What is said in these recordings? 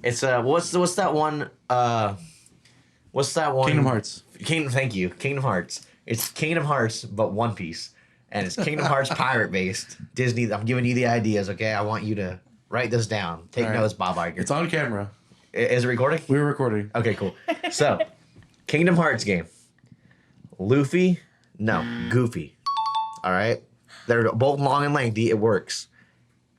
It's what's that one? What's that one? Kingdom Hearts. Thank you. Kingdom Hearts. It's Kingdom Hearts, but One Piece, and it's Kingdom Hearts pirate based. Disney. I'm giving you the ideas. Okay, I want you to write this down. Take notes, Bob Iger. It's on camera. Is it recording? We're recording. Okay, cool. So, Kingdom Hearts game. Luffy, no, Goofy. All right, they're both long and lengthy. It works.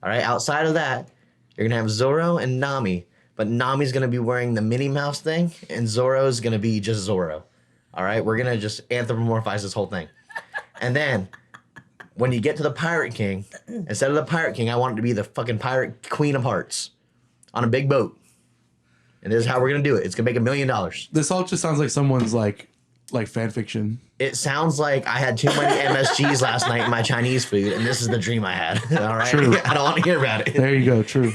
All right. Outside of that, you're gonna have Zoro and Nami. But Nami's going to be wearing the Minnie Mouse thing, and Zoro's going to be just Zoro. All right? We're going to just anthropomorphize this whole thing. And then, when you get to the Pirate King, instead of the Pirate King, I want it to be the fucking Pirate Queen of Hearts on a big boat. And this is how we're going to do it. It's going to make $1 million. This all just sounds like someone's like fan fiction. It sounds like I had too many MSGs last night in my Chinese food, and this is the dream I had. All right? True. I don't want to hear about it. There you go. True.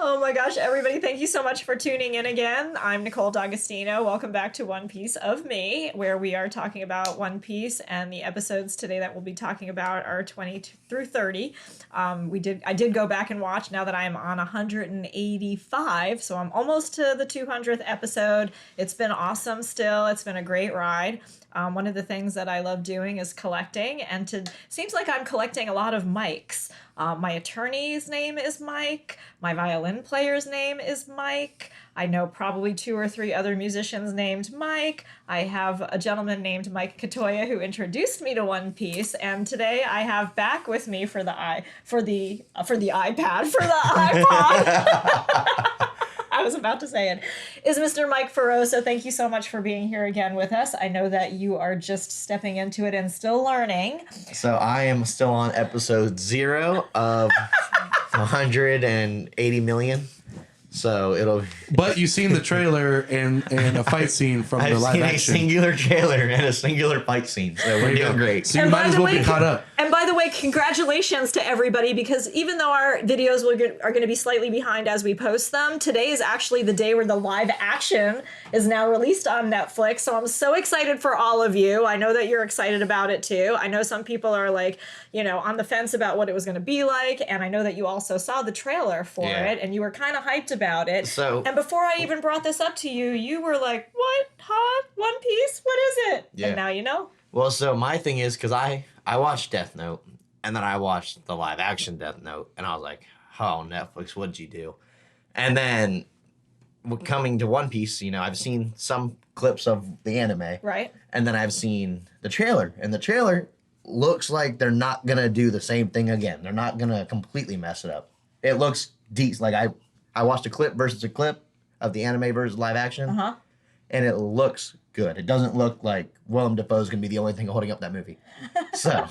Oh my gosh, everybody, thank you so much for tuning in again. I'm Nicole D'Agostino. Welcome back to One Piece of Me, where we are talking about One Piece, and the episodes today that we'll be talking about are 20 through 30. I did go back and watch now that I'm on 185, so I'm almost to the 200th episode. It's been awesome still. It's been a great ride. One of the things that I love doing is collecting, and seems like I'm collecting a lot of mics. My attorney's name is Mike. My violin player's name is Mike. I know probably 2 or 3 other musicians named Mike. I have a gentleman named Mike Katoya who introduced me to One Piece, and today I have back with me for the iPad, for the iPod. I was about to say it, is Mr. Mike Ferroso. Thank you so much for being here again with us. I know that you are just stepping into it and still learning. So I am still on episode 0 of 180 million. So it'll. But you've seen the trailer and a fight scene from the live action. I've seen a singular trailer and a singular fight scene. So we're doing great. So you might as well be caught up. And by the way, congratulations to everybody, because even though our videos are going to be slightly behind as we post them, today is actually the day where the live action is now released on Netflix. So I'm so excited for all of you. I know that you're excited about it too. I know some people are like, on the fence about what it was going to be like. And I know that you also saw the trailer for it and you were kind of hyped about it. And before I even brought this up to you, you were like, what? Huh? One Piece? What is it? Yeah. And now you know. Well, so my thing is, because I watched Death Note, and then I watched the live action Death Note, and I was like, oh, Netflix, what'd you do? And then coming to One Piece, I've seen some clips of the anime. Right. And then I've seen the trailer, and the trailer looks like they're not going to do the same thing again. They're not going to completely mess it up. It looks decent. Like, I watched a clip versus a clip of the anime versus live action, and it looks good. It doesn't look like Willem Dafoe's going to be the only thing holding up that movie. So,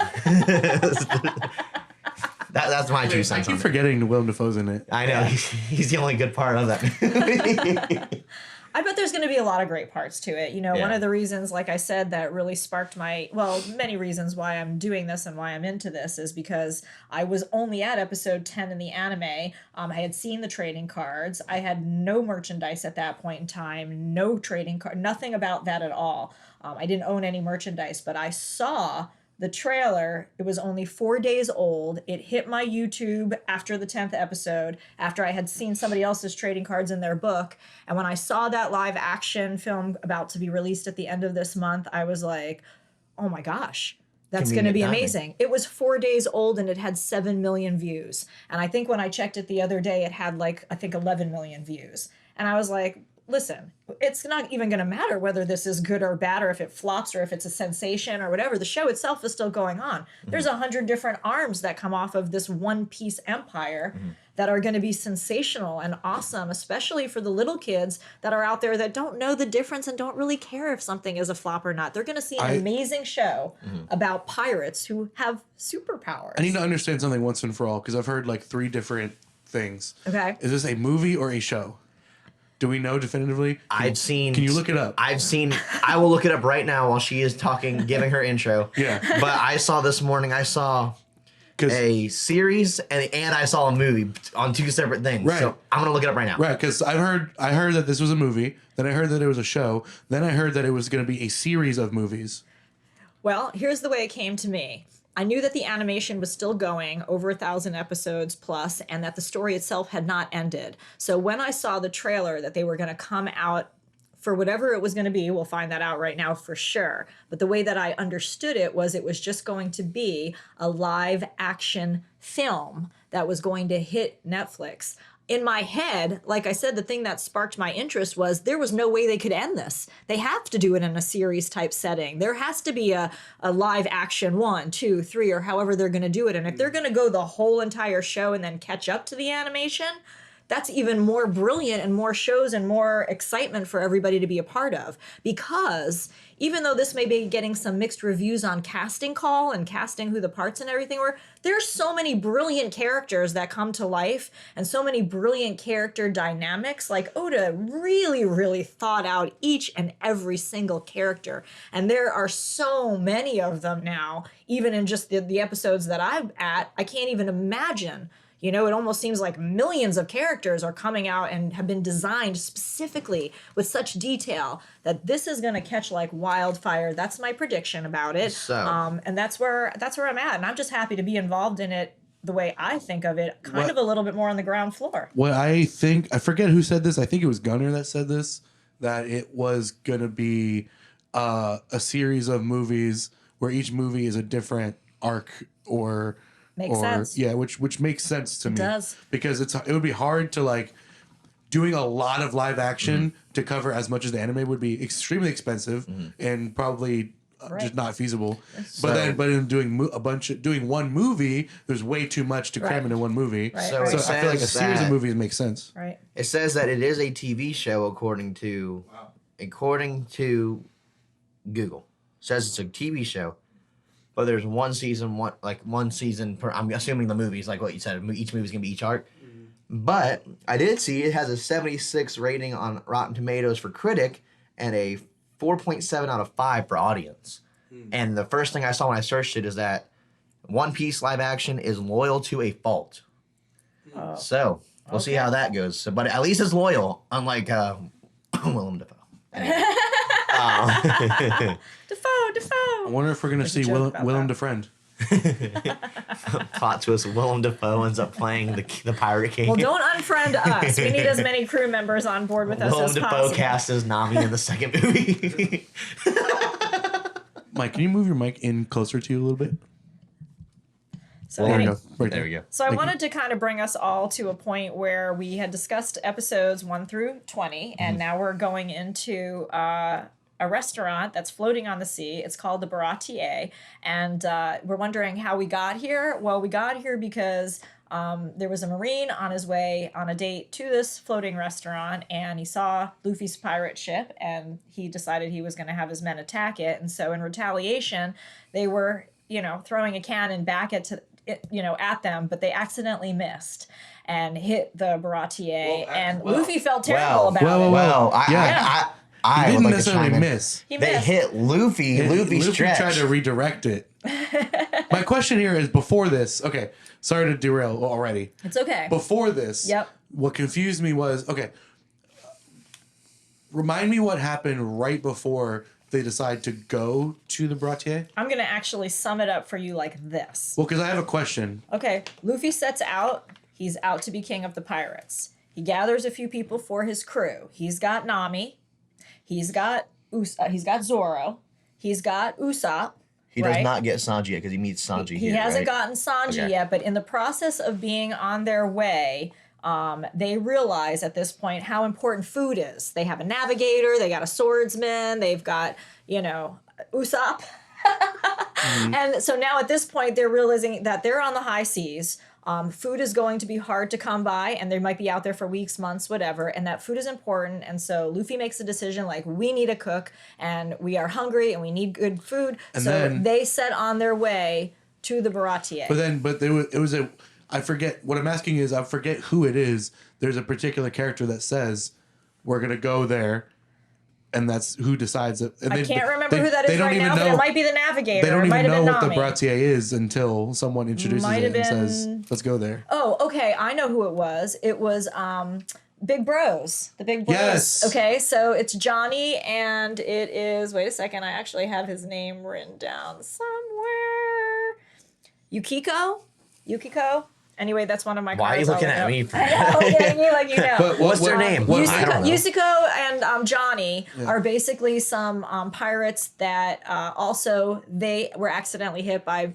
that's my 2 cents. I keep forgetting Willem Dafoe's in it. I know. He's the only good part of that movie. I bet there's going to be a lot of great parts to it. One of the reasons, like I said, that really sparked many reasons why I'm doing this and why I'm into this is because I was only at episode 10 in the anime. I had seen the trading cards. I had no merchandise at that point in time, no trading card, nothing about that at all. I didn't own any merchandise, but I saw the trailer. It was only 4 days old. It hit my YouTube after the 10th episode, after I had seen somebody else's trading cards in their book. And when I saw that live action film about to be released at the end of this month, I was like, oh my gosh, that's going to be amazing. It was 4 days old and it had 7 million views. And I think when I checked it the other day, it had 11 million views. And I was like, listen, it's not even going to matter whether this is good or bad or if it flops or if it's a sensation or whatever. The show itself is still going on. There's 100 different arms that come off of this One Piece empire that are going to be sensational and awesome, especially for the little kids that are out there that don't know the difference and don't really care if something is a flop or not. They're going to see an amazing show about pirates who have superpowers. I need to understand something once and for all, because I've heard 3 different things. Okay. Is this a movie or a show? Do we know definitively? I've seen... Can you look it up? I will look it up right now while she is talking, giving her intro. Yeah. But I saw this morning, a series and I saw a movie on 2 separate things. Right. So I'm going to look it up right now. Right, because I heard that this was a movie, then I heard that it was a show, then I heard that it was going to be a series of movies. Well, here's the way it came to me. I knew that the animation was still going over 1,000 episodes plus, and that the story itself had not ended. So when I saw the trailer that they were going to come out for whatever it was going to be, we'll find that out right now for sure. But the way that I understood it was just going to be a live action film that was going to hit Netflix. In my head, like I said, the thing that sparked my interest was there was no way they could end this. They have to do it in a series type setting. There has to be a live action 1, 2, 3, or however they're going to do it. And if they're going to go the whole entire show and then catch up to the animation, that's even more brilliant and more shows and more excitement for everybody to be a part of. Because even though this may be getting some mixed reviews on casting call and casting who the parts and everything were, there's so many brilliant characters that come to life and so many brilliant character dynamics. Like Oda really, really thought out each and every single character. And there are so many of them now, even in just the episodes that I'm at, I can't even imagine. You know, it almost seems like millions of characters are coming out and have been designed specifically with such detail that this is going to catch like wildfire. That's my prediction about it. So, And that's where I'm at. And I'm just happy to be involved in it the way I think of it, kind of a little bit more on the ground floor. What I think, I forget who said this. I think it was Gunner that said this, that it was going to be a series of movies where each movie is a different arc or... Makes sense. Yeah, which makes sense to me. It does. Because it would be hard to like doing a lot of live action to cover as much as the anime would be extremely expensive and probably just not feasible. So, but in doing doing one movie, there's way too much to cram into one movie. Right, So right. So I feel like a series of movies makes sense. Right. it says that it is a TV show according to Google. It says it's a TV show. But there's one season per. I'm assuming the movies, like what you said, each movie's gonna be each arc. But I did see it has a 76 rating on Rotten Tomatoes for critic and a 4.7 out of 5 for audience. And the first thing I saw when I searched it is that One Piece live action is loyal to a fault. So we'll see how that goes. So, but at least it's loyal, unlike Willem Dafoe. Anyway. Defoe. I wonder if we're gonna see Willem Defriend. Plot twist: Willem Dafoe ends up playing the Pirate King. Well, don't unfriend us. We need as many crew members on board with us Willem as Dafoe possible. cast as Nami in the second movie. Mike, can you move your mic in closer to you a little bit? So There we any- go. Right There we go. So I wanted to kind of bring us all to a point where we had discussed episodes 1 through 20, and now we're going into a restaurant that's floating on the sea. It's called the Baratie, and we're wondering how we got here. Well, we got here because there was a Marine on his way on a date to this floating restaurant, and he saw Luffy's pirate ship, and he decided he was going to have his men attack it. And so in retaliation, they were, throwing a cannon back at them, but they accidentally missed and hit the Baratie, and Luffy felt terrible about it. Well, I He would didn't like to necessarily chime in. miss. He They missed. hit Luffy. Luffy stretched. tried to redirect it. My question here is before this. Okay, sorry to derail already. It's okay. Before this, Yep. what confused me was remind me what happened right before they decide to go to the Baratie. I'm going to actually sum it up for you like this. Well, because I have a question. Okay, Luffy sets out. He's out to be king of the pirates. He gathers a few people for his crew. He's got Nami. He's got Zoro. He's got Usopp. He does right? not get Sanji yet because he meets Sanji He here, hasn't right? gotten Sanji Okay. yet, but in the process of being on their way, they realize at this point how important food is. They have a navigator, they got a swordsman, they've got, Usopp. And so now at this point, they're realizing that they're on the high seas. Food is going to be hard to come by, and they might be out there for weeks, months, whatever, and that food is important. And so Luffy makes a decision like, we need a cook, and we are hungry, and we need good food. And so then- they set on their way to the Baratie. I forget what I'm asking is I forget who it is. There's a particular character that says we're gonna go there, and that's who decides it. And I can't remember who that is right now, but it might be the navigator. They don't it might even have know been what the Nami. Baratie is until someone introduces Might it have and been- says, "Let's go there." Oh, okay. I know who it was. It was Big Bros. The Big Bros. Yes. Okay, so it's Johnny, and it is. Wait a second. I actually have his name written down somewhere. Yukiko. Anyway, that's one of my Why are you cards. looking at me? I know, I'm getting you like you know. But What's their name? I don't know. Yusiko and Johnny are basically some pirates that also they were accidentally hit by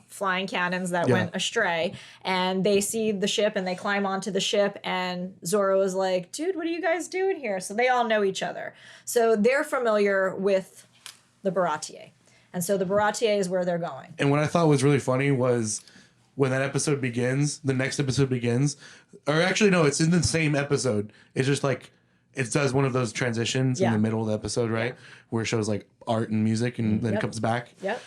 flying cannons that went astray, and they see the ship and they climb onto the ship, and Zoro is like, dude, what are you guys doing here? So they all know each other. So they're familiar with the Baratie. And so the Baratie is where they're going. And what I thought was really funny was when that episode begins, the next episode begins, or actually no, it's in the same episode. It's just like it does one of those transitions in the middle of the episode, right, where it shows like art and music, and then it comes back. Yep.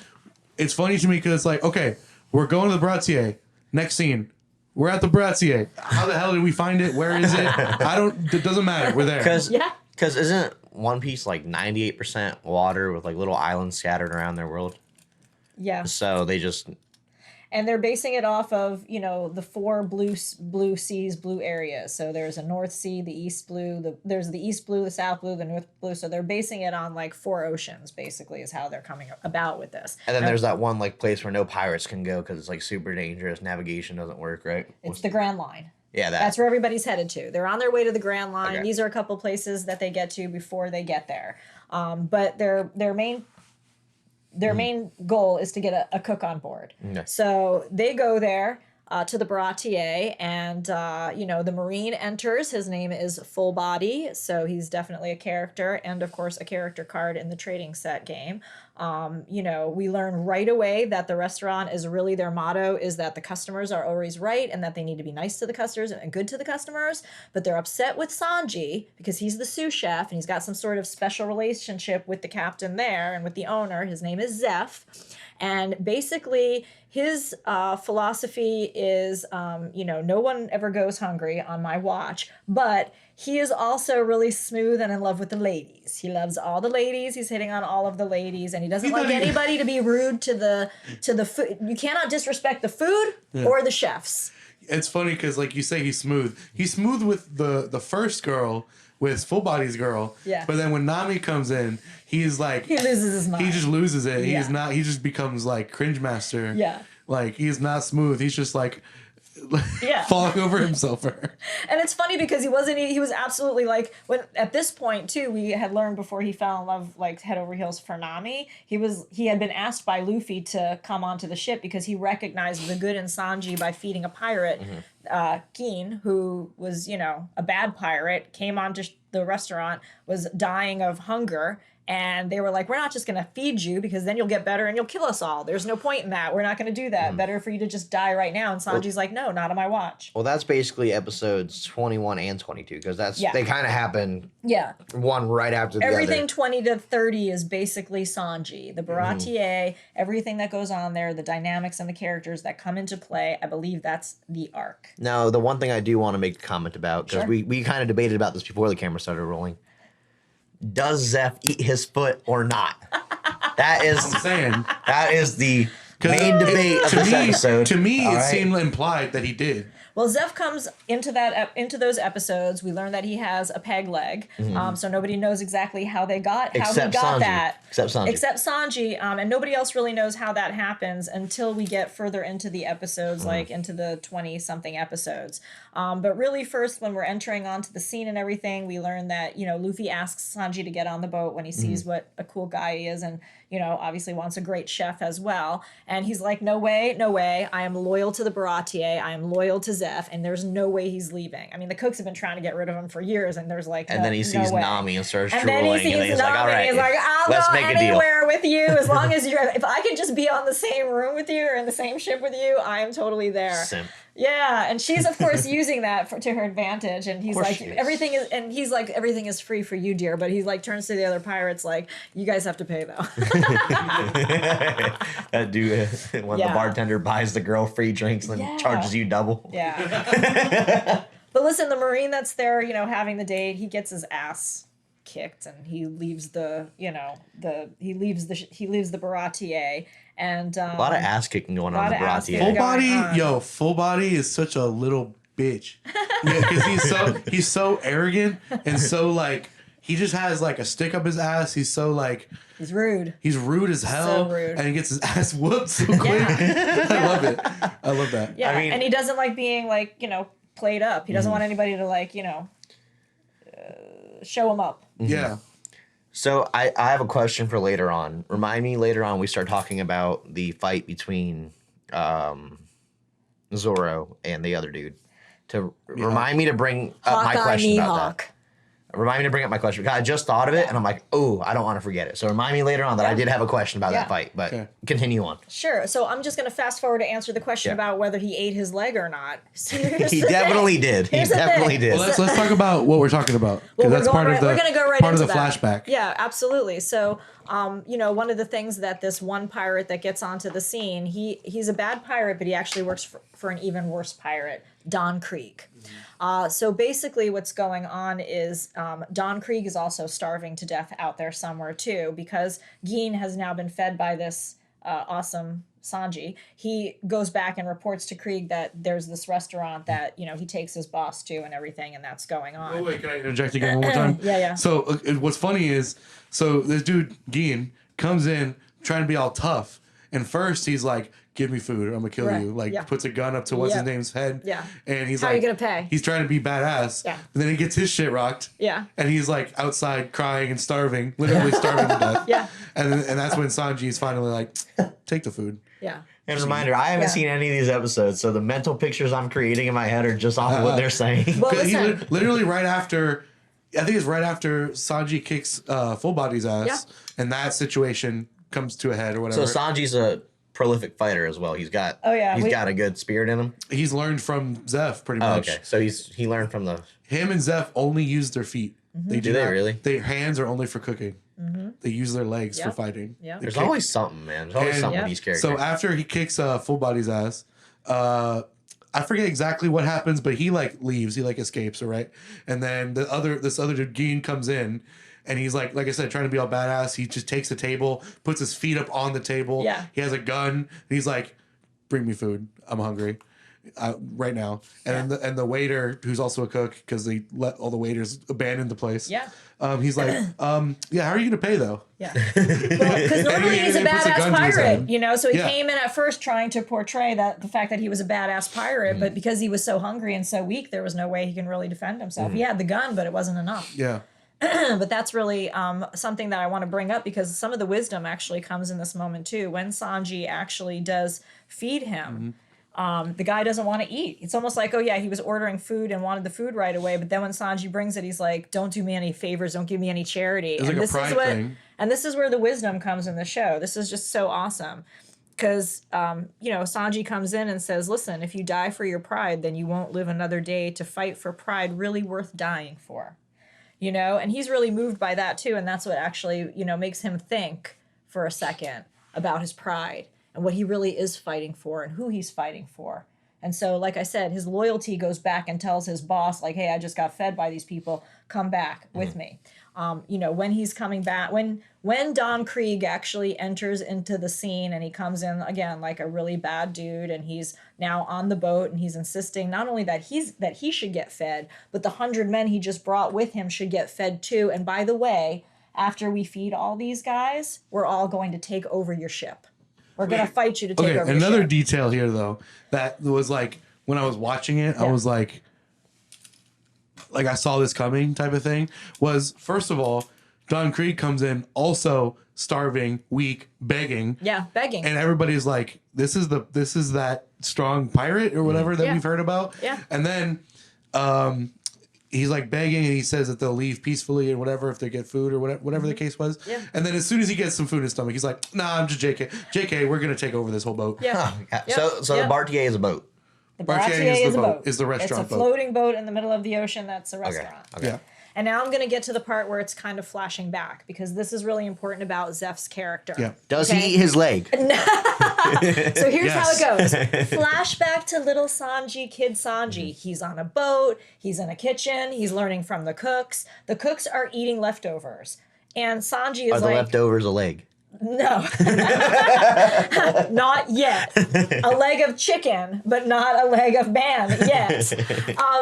It's funny to me because it's like, okay, we're going to the Baratie. Next scene, we're at the Baratie. How the hell did we find it? Where is it? It doesn't matter. We're there. Because isn't One Piece like 98% water with like little islands scattered around their world? Yeah. So they just. And they're basing it off of, the 4 blue seas, blue areas. So there's a North Sea, the East Blue, there's the East Blue, the South Blue, the North Blue. So they're basing it on like 4 oceans, basically, is how they're coming about with this. And then there's that one like place where no pirates can go because it's like super dangerous. Navigation doesn't work, right? It's the Grand Line. Yeah, that's where everybody's headed to. They're on their way to the Grand Line. Okay. These are a couple places that they get to before they get there. But their main goal is to get a cook on board. Okay. So they go there to the Baratie, and the Marine enters. His name is Full Body, so he's definitely a character, and of course a character card in the trading set game. We learn right away that the restaurant is really their motto is that the customers are always right and that they need to be nice to the customers and good to the customers. But they're upset with Sanji because he's the sous chef and he's got some sort of special relationship with the captain there and with the owner. His name is Zeff. And basically his philosophy is, no one ever goes hungry on my watch, but he is also really smooth and in love with the ladies. He loves all the ladies. He's hitting on all of the ladies, and he doesn't like anybody to be rude to the food. You cannot disrespect the food or the chefs. It's funny because, like you say, he's smooth. He's smooth with the first girl, with Full Body's girl. Yeah. But then when Nami comes in, he's like he loses his mind. He just loses it. Yeah. He's not. He just becomes like cringe master. Yeah. Like he's not smooth. He's just like. Falling over himself for her. And it's funny because he was absolutely like, when at this point too, we had learned before he fell in love like head over heels for Nami, he had been asked by Luffy to come onto the ship because he recognized the good in Sanji by feeding a pirate, Keen, who was a bad pirate, came onto the restaurant, was dying of hunger. And they were like, we're not just going to feed you because then you'll get better and you'll kill us all. There's no point in that. We're not going to do that. Better for you to just die right now. And Sanji's like, no, not on my watch. Well, that's basically episodes 21 and 22 because they kind of happen one right after the other. Everything 20 to 30 is basically Sanji. The Baratie, everything that goes on there, the dynamics and the characters that come into play, I believe that's the arc. Now, the one thing I do want to make a comment about, because we kind of debated about this before the camera started rolling. Does Zeff eat his foot or not? That is the main debate of this episode. To me, it seemed implied that he did. Well, Zeff comes into those episodes. We learn that he has a peg leg, so nobody knows exactly how he got Sanji. that. Except Sanji, and nobody else really knows how that happens until we get further into the episodes, like into the 20-something episodes. But really, first, when we're entering onto the scene and everything, we learn that Luffy asks Sanji to get on the boat when he sees what a cool guy he is, and obviously wants a great chef as well. And he's like, no way. I am loyal to the Baratie. I am loyal to Zeff, and there's no way he's leaving. I mean, the cooks have been trying to get rid of him for years, and there's like, and then he sees Nami and starts drooling, and then he's like, all right, let's make a deal. Anywhere with you as long as if I could just be on the same room with you or in the same ship with you, I am totally there. Simp. Yeah, and she's of course using that to her advantage, and he's like, everything is free for you, dear. But he's like turns to the other pirates like, you guys have to pay though. That dude, when the bartender buys the girl free drinks and then charges you double. Yeah. But listen, the Marine that's there, having the date, he gets his ass kicked and he leaves the Baratie. And a lot of ass kicking going on in the Baratie. Full Body is such a little bitch. Because he's so arrogant and so like he just has like a stick up his ass. He's so like He's rude. He's rude as hell. So rude. And he gets his ass whooped so quick. I love it. I love that. Yeah, I mean, and he doesn't like being like, played up. He doesn't want anybody to like, show him up. Yeah. So I have a question for later on. Remind me later on we start talking about the fight between Zoro and the other dude. Remind me to bring up my question about that. Remind me to bring up my question because I just thought of it and I'm like, oh, I don't want to forget it. So remind me later on that I did have a question about that fight, but continue on. Sure. So I'm just going to fast forward to answer the question about whether he ate his leg or not. He definitely did. He definitely did. Well, let's talk about what we're talking about because that's part of the we're gonna go right part of into the that. flashback. Yeah, absolutely. So, one of the things that this one pirate that gets onto the scene, he's a bad pirate, but he actually works for an even worse pirate, Don Krieg. So basically what's going on is Don Krieg is also starving to death out there somewhere too because Gin has now been fed by this awesome Sanji. He goes back and reports to Krieg that there's this restaurant that, he takes his boss to and everything, and that's going on. Oh, wait, can I interject again one more time? Yeah. So what's funny is, this dude, Gin, comes in trying to be all tough. And first he's like, give me food or I'm going to kill you. Like, puts a gun up to what's-his-name's head. Yeah. And he's How like, are you going to pay? He's trying to be badass. Yeah. And then he gets his shit rocked. Yeah. And he's like outside crying and starving, literally starving to death. Yeah. And that's when Sanji's finally like, take the food. Yeah. And reminder, I haven't seen any of these episodes, so the mental pictures I'm creating in my head are just off of what they're saying. Well, He listen. literally right after, I think it's right after Sanji kicks Full Body's ass, and that situation comes to a head or whatever. So Sanji's a prolific fighter as well. He's got got a good spirit in him. He's learned from Zeff pretty Oh, much. okay. So he learned from the Him and Zeff only use their feet. They Do they not- really? Their hands are only for cooking. They use their legs for Yep. fighting. Yep. There's always something, man. There's always something with these characters. So after he kicks Full Body's ass, I forget exactly what happens, but he like leaves. He like escapes, all right? And then this other dude, Gin, comes in. And he's like I said, trying to be all badass. He just takes the table, puts his feet up on the table. Yeah. He has a gun. And he's like, bring me food. I'm hungry right now. And then the waiter, who's also a cook, because they let all the waiters abandon the place. Yeah. He's like, how are you going to pay, though? Yeah. Because normally he's a he puts a badass gun to his pirate, head. So he came in at first trying to portray the fact that he was a badass pirate, but because he was so hungry and so weak, there was no way he can really defend himself. He had the gun, but it wasn't enough. Yeah. But that's really something that I want to bring up because some of the wisdom actually comes in this moment too. When Sanji actually does feed him, the guy doesn't want to eat. It's almost like, he was ordering food and wanted the food right away. But then when Sanji brings it, he's like, don't do me any favors. Don't give me any charity. It's like a pride thing. And this is where the wisdom comes in the show. This is just so awesome. Because, Sanji comes in and says, listen, if you die for your pride, then you won't live another day to fight for pride really worth dying for. And he's really moved by that too. And that's what actually, makes him think for a second about his pride and what he really is fighting for and who he's fighting for. And so, like I said, his loyalty goes back and tells his boss, like, hey, I just got fed by these people. Come back with me. When he's coming back, when Don Krieg actually enters into the scene and he comes in again like a really bad dude and he's now on the boat and he's insisting not only that he should get fed, but the 100 men he just brought with him should get fed too. And by the way, after we feed all these guys, we're all going to take over your ship. We're going to fight you to take over your another ship. detail here, though, that was like, when I was watching it, I was like I saw this coming type of thing, was, first of all, Don Krieg comes in also starving, weak, begging. Yeah, begging. And everybody's like, this is that strong pirate or whatever that we've heard about. Yeah. And then he's like begging and he says that they'll leave peacefully and whatever if they get food or whatever the case was. Yeah. And then as soon as he gets some food in his stomach, he's like, nah, I'm just JK. JK, we're going to take over this whole boat. Yeah. So the Baratie is a boat. The Baratie Baratie is a boat. Is the restaurant It's a boat. floating boat in the middle of the ocean that's a restaurant. Okay. Yeah. And now I'm going to get to the part where it's kind of flashing back because this is really important about Zeff's character. Yeah. Does he eat his leg? So here's how it Yes. goes. Flashback to little Sanji, kid Sanji. He's on a boat. He's in a kitchen. He's learning from the cooks. The cooks are eating leftovers. And Sanji Are is the like... leftovers a leg? No, not yet. A leg of chicken, but not a leg of man yet.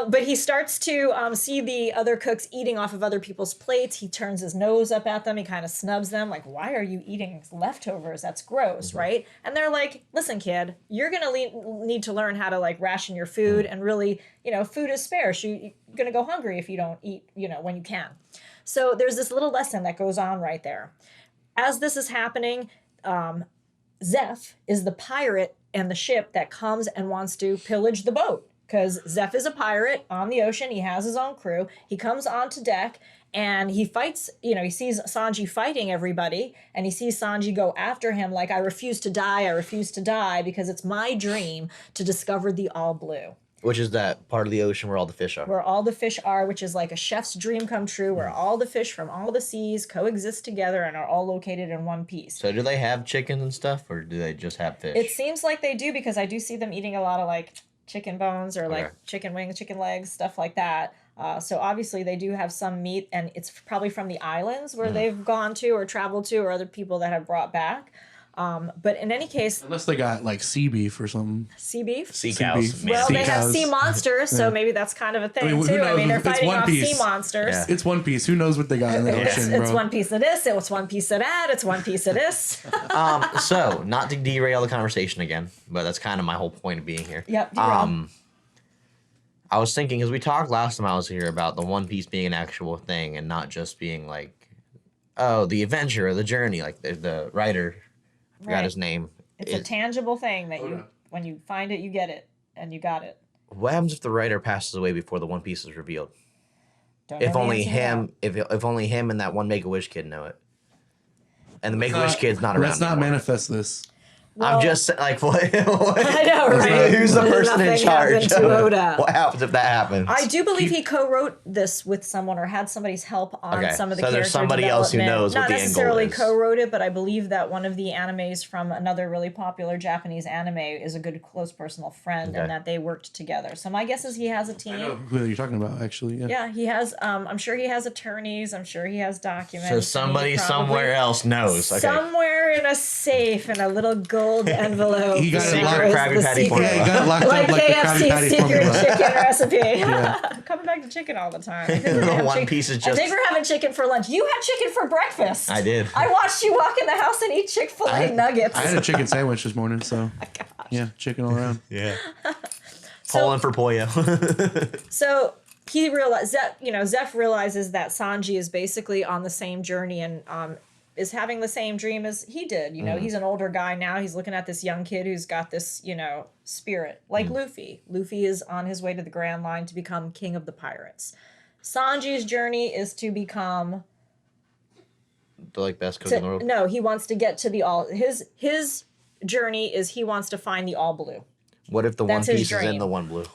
But he starts to see the other cooks eating off of other people's plates. He turns his nose up at them. He kind of snubs them, like, why are you eating leftovers? That's gross, right? And they're like, listen, kid, you're going to need to learn how to, like, ration your food. And really, food is scarce. You're going to go hungry if you don't eat, when you can. So there's this little lesson that goes on right there. As this is happening, Zeff is the pirate and the ship that comes and wants to pillage the boat. Because Zeff is a pirate on the ocean. He has his own crew. He comes onto deck and he fights, he sees Sanji fighting everybody. And he sees Sanji go after him like, I refuse to die, because it's my dream to discover the All Blue. Which is that part of the ocean where all the fish are. Where all the fish are, which is like a chef's dream come true, where all the fish from all the seas coexist together and are all located in one piece. So do they have chicken and stuff, or do they just have fish? It seems like they do, because I do see them eating a lot of like chicken bones or like chicken wings, chicken legs, stuff like that. So obviously they do have some meat, and it's probably from the islands where they've gone to or traveled to, or other people that have brought back. But in any case, unless they got like sea beef or something. Sea beef? Sea cows. Beef. Well, Sea they have cows. sea monsters, so maybe that's kind of a thing, who too. knows? They're It's fighting One off Piece. sea monsters. Yeah. It's One Piece. Who knows what they got in the ocean, bro? It's one piece of this, it's one piece of that, it's one piece of this. So, not to derail the conversation again, but that's kind of my whole point of being here. Yep. I was thinking, because we talked last time I was here about the One Piece being an actual thing and not just being like, oh, the adventure or the journey, like the writer, I forgot his name. It's a tangible thing that when you find it, you get it, and you got it. What happens if the writer passes away before the One Piece is revealed? Don't know If the only answer to him, if only him and that one Make-A-Wish kid know it, and the Make-A-Wish kid's not around. Let's not anymore. manifest this. Well, I'm just like, what? I know, right? Who's the person in Nothing charge? happened to Oda. What happens if that happens? I do believe he co-wrote this with someone or had somebody's help on some of the so character there's somebody else who development. knows what Not the end goal necessarily is. co-wrote it, but I believe that one of the animes from another really popular Japanese anime is a good close personal friend, and that they worked together. So my guess is he has a team. I know who you're talking about, actually. Yeah, he has. I'm sure he has attorneys. I'm sure he has documents. So somebody somewhere else knows. Okay. Somewhere in a safe in a little gold envelope. He got it there locked- is Krabby the Patty secret. Yeah, he got locked Like up like the Krabby KFC's Patty secret formula. chicken recipe. Coming back to chicken all the time. I think we're gonna have One chicken- Piece is I just. think we're having chicken for lunch. You had chicken for breakfast. I did. I watched you walk in the house and eat Chick-fil-A nuggets. I had a chicken sandwich this morning, so yeah, chicken all around. Yeah. So- Pulling for Pollo. So he realized that, Zeff realizes that Sanji is basically on the same journey and is having the same dream as he did. He's an older guy now. He's looking at this young kid who's got this, spirit, like Luffy. Luffy is on his way to the Grand Line to become king of the pirates. Sanji's journey is to become The like best cook in the world. no, he wants to get to the all. His journey is he wants to find the All Blue. What if the That's One his Piece is in dream. the One Blue?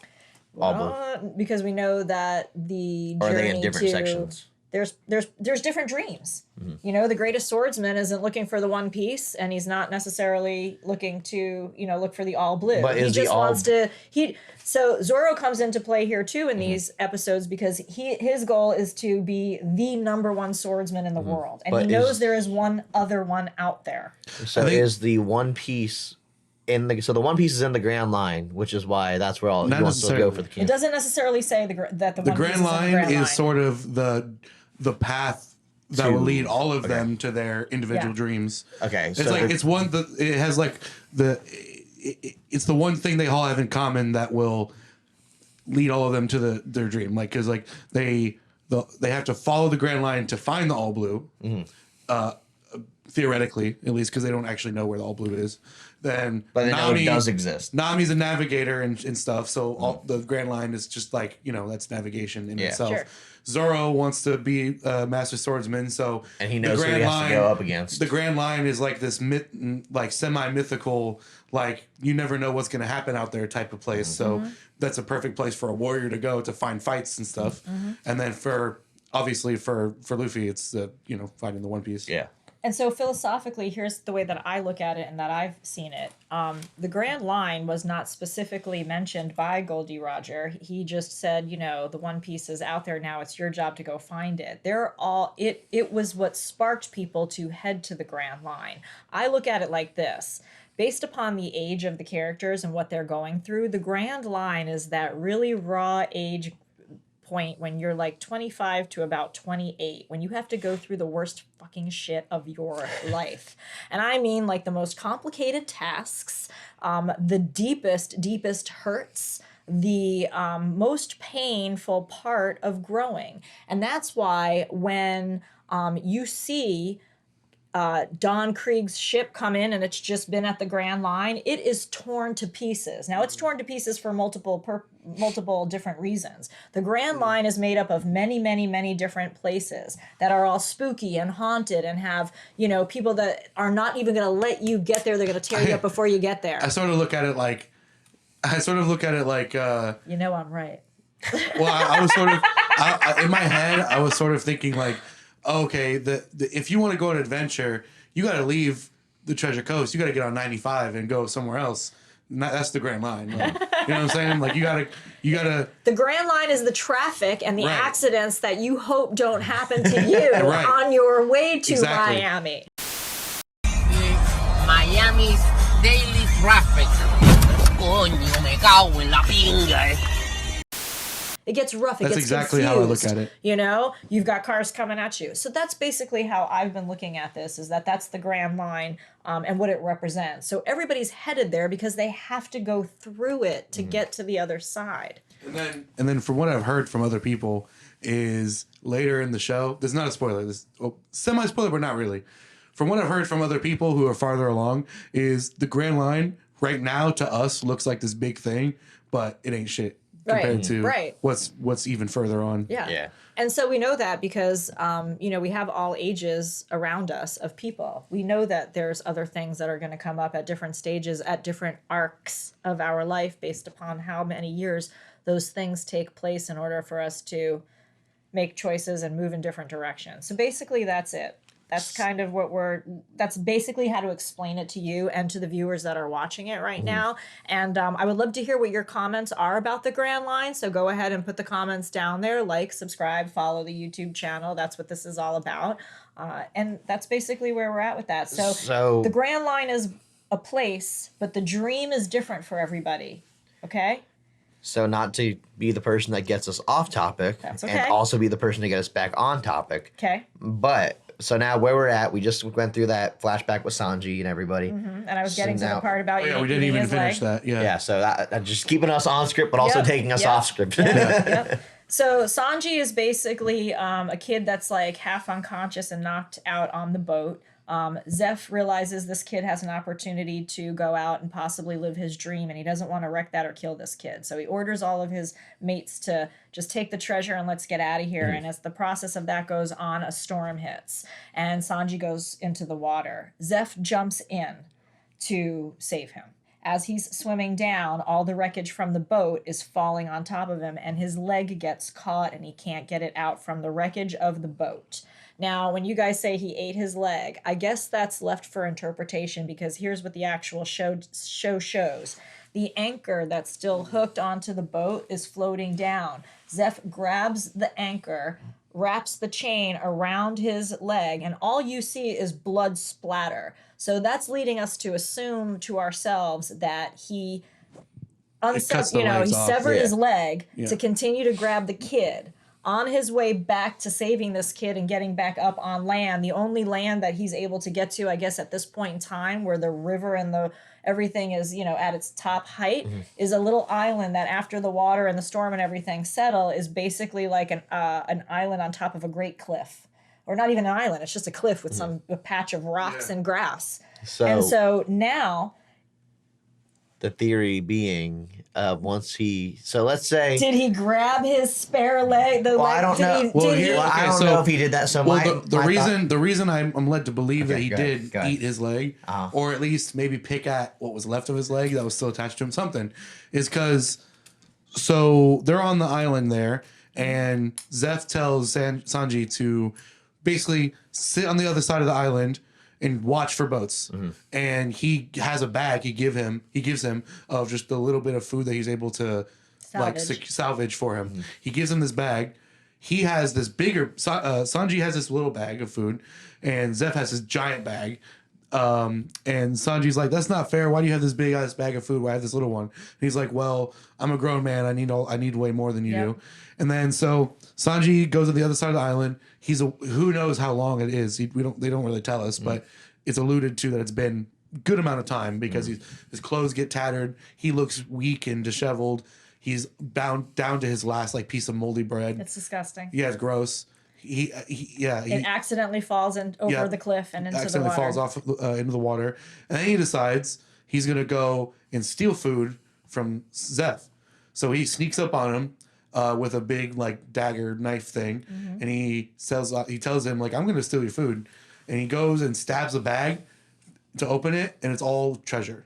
All Blue. Because we know that the Or are journey they in different to sections? there's different dreams. The greatest swordsman isn't looking for the One Piece, and he's not necessarily looking to look for the All Blue. But he is the just all- wants to. So Zoro comes into play here too in these episodes because his goal is to be the number one swordsman in the world, and But he knows is- there is one other one out there. So think- is the One Piece so the One Piece is in the Grand Line, which is why that's where all he Not wants to go necessarily. for the It king. doesn't necessarily say that the The One Piece Grand is in the Line Grand Line. is sort of the path that will lead all of them to their individual Yeah. dreams. Okay, It's so like it has like it's the one thing they all have in common that will lead all of them to their dream. Like because like they have to follow the Grand Line to find the All Blue. Theoretically, at least, because they don't actually know where the All Blue is. Then, But they know it does exist. Nami's a navigator and stuff, so all, the Grand Line is just like that's navigation in Yeah. itself. Sure. Zoro wants to be a master swordsman, so And he knows who he has to go up against. The Grand Line is like this like semi-mythical, like you never know what's going to happen out there type of place. So that's a perfect place for a warrior to go to find fights and stuff. And then obviously for Luffy, it's finding the One Piece. Yeah. And so philosophically, here's the way that I look at it and that I've seen it. The Grand Line was not specifically mentioned by Goldie Roger. He just said, the One Piece is out there now. It's your job to go find it. It was what sparked people to head to the Grand Line. I look at it like this. Based upon the age of the characters and what they're going through, the Grand Line is that really raw age point when you're like 25 to about 28, when you have to go through the worst fucking shit of your life. And I mean like the most complicated tasks, the deepest hurts, the most painful part of growing. And that's why when you see Don Krieg's ship come in and it's just been at the Grand Line, it is torn to pieces. Now, it's torn to pieces for multiple different reasons. The Grand Line is made up of many different places that are all spooky and haunted and have, people that are not even going to let you get there. They're going to tear you up before you get there. I sort of look at it like, I'm right. Well, I was sort of, in my head, I was sort of thinking like, okay, if you want to go on an adventure, you got to leave the Treasure Coast. You got to get on 95 and go somewhere else. That's the Grand Line. Like, you know what I'm saying? Like you gotta. The Grand Line is the traffic and the accidents that you hope don't happen to you on your way to Miami. Miami's daily traffic. Coño, me cago en la pinga. It gets rough. That's exactly confused, how I look at it. You've got cars coming at you. So that's basically how I've been looking at this, is that's the Grand Line and what it represents. So everybody's headed there because they have to go through it to get to the other side. And then from what I've heard from other people is later in the show, this is not a spoiler, this semi-spoiler, but not really. From what I've heard from other people who are farther along is the Grand Line right now to us looks like this big thing, but it ain't shit. Compared to what's even further on. Yeah. And so we know that because, we have all ages around us of people. We know that there's other things that are going to come up at different stages, at different arcs of our life based upon how many years those things take place in order for us to make choices and move in different directions. So basically that's it. That's kind of that's basically how to explain it to you and to the viewers that are watching it right now. And I would love to hear what your comments are about the Grand Line. So go ahead and put the comments down there, like, subscribe, follow the YouTube channel. That's what this is all about. And that's basically where we're at with that. So the Grand Line is a place, but the dream is different for everybody. Okay? So not to be the person that gets us off topic, That's okay. and also be the person to get us back on topic. Okay. But so now where we're at, we just went through that flashback with Sanji and everybody. And I was getting to the part about we didn't even finish that. Yeah. So that just keeping us on script, but also taking us off script. Yep. So Sanji is basically a kid that's like half unconscious and knocked out on the boat. Zeff realizes this kid has an opportunity to go out and possibly live his dream, and he doesn't want to wreck that or kill this kid. So he orders all of his mates to just take the treasure and let's get out of here. And as the process of that goes on, a storm hits, and Sanji goes into the water. Zeff jumps in to save him. As he's swimming down, all the wreckage from the boat is falling on top of him, and his leg gets caught, and he can't get it out from the wreckage of the boat. Now, when you guys say he ate his leg, I guess that's left for interpretation, because here's what the actual show shows. The anchor that's still hooked onto the boat is floating down. Zeff grabs the anchor, wraps the chain around his leg, and all you see is blood splatter. So that's leading us to assume to ourselves that he severed his leg to continue to grab the kid. On his way back to saving this kid and getting back up on land, the only land that he's able to get to, I guess, at this point in time, where the river and everything is, at its top height, is a little island that after the water and the storm and everything settle is basically like an island on top of a great cliff. Or not even an island, it's just a cliff with a patch of rocks and grass. So now... The theory being, let's say... Did he grab his spare leg? I don't know. I don't know if he did that. So the reason I'm led to believe that he did eat his leg, or at least maybe pick at what was left of his leg that was still attached to him, something, is because they're on the island there, and Zeff tells Sanji to basically sit on the other side of the island and watch for boats. And he has a bag he gives him of just a little bit of food that he's able to salvage for him. He gives him this bag. He has this bigger Sanji has this little bag of food, and Zeff has this giant bag. And Sanji's like, that's not fair. Why do you have this big ass bag of food? Why I have this little one? And he's like, well, I'm a grown man. I need way more than you do. And then so Sanji goes to the other side of the island. Who knows how long it is. They don't really tell us, but it's alluded to that it's been a good amount of time because his clothes get tattered. He looks weak and disheveled. He's bound down to his last like piece of moldy bread. It's disgusting. Yeah, it's gross. He accidentally falls over the cliff and into the water. Accidentally falls off into the water, and then he decides he's gonna go and steal food from Zeff. So he sneaks up on him with a big like dagger knife thing, and he tells him like, I'm gonna steal your food, and he goes and stabs the bag to open it, and it's all treasure.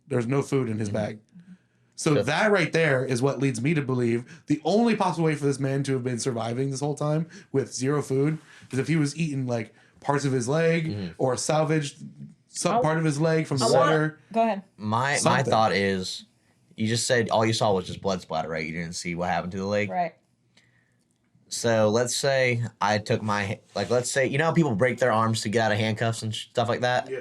There's no food in his bag. So that right there is what leads me to believe the only possible way for this man to have been surviving this whole time with zero food is if he was eating like parts of his leg or salvaged some part of his leg from the water. Go ahead. My thought is, you just said all you saw was just blood splatter, right? You didn't see what happened to the leg. Right. So let's say I took let's say, you know how people break their arms to get out of handcuffs and stuff like that? Yeah.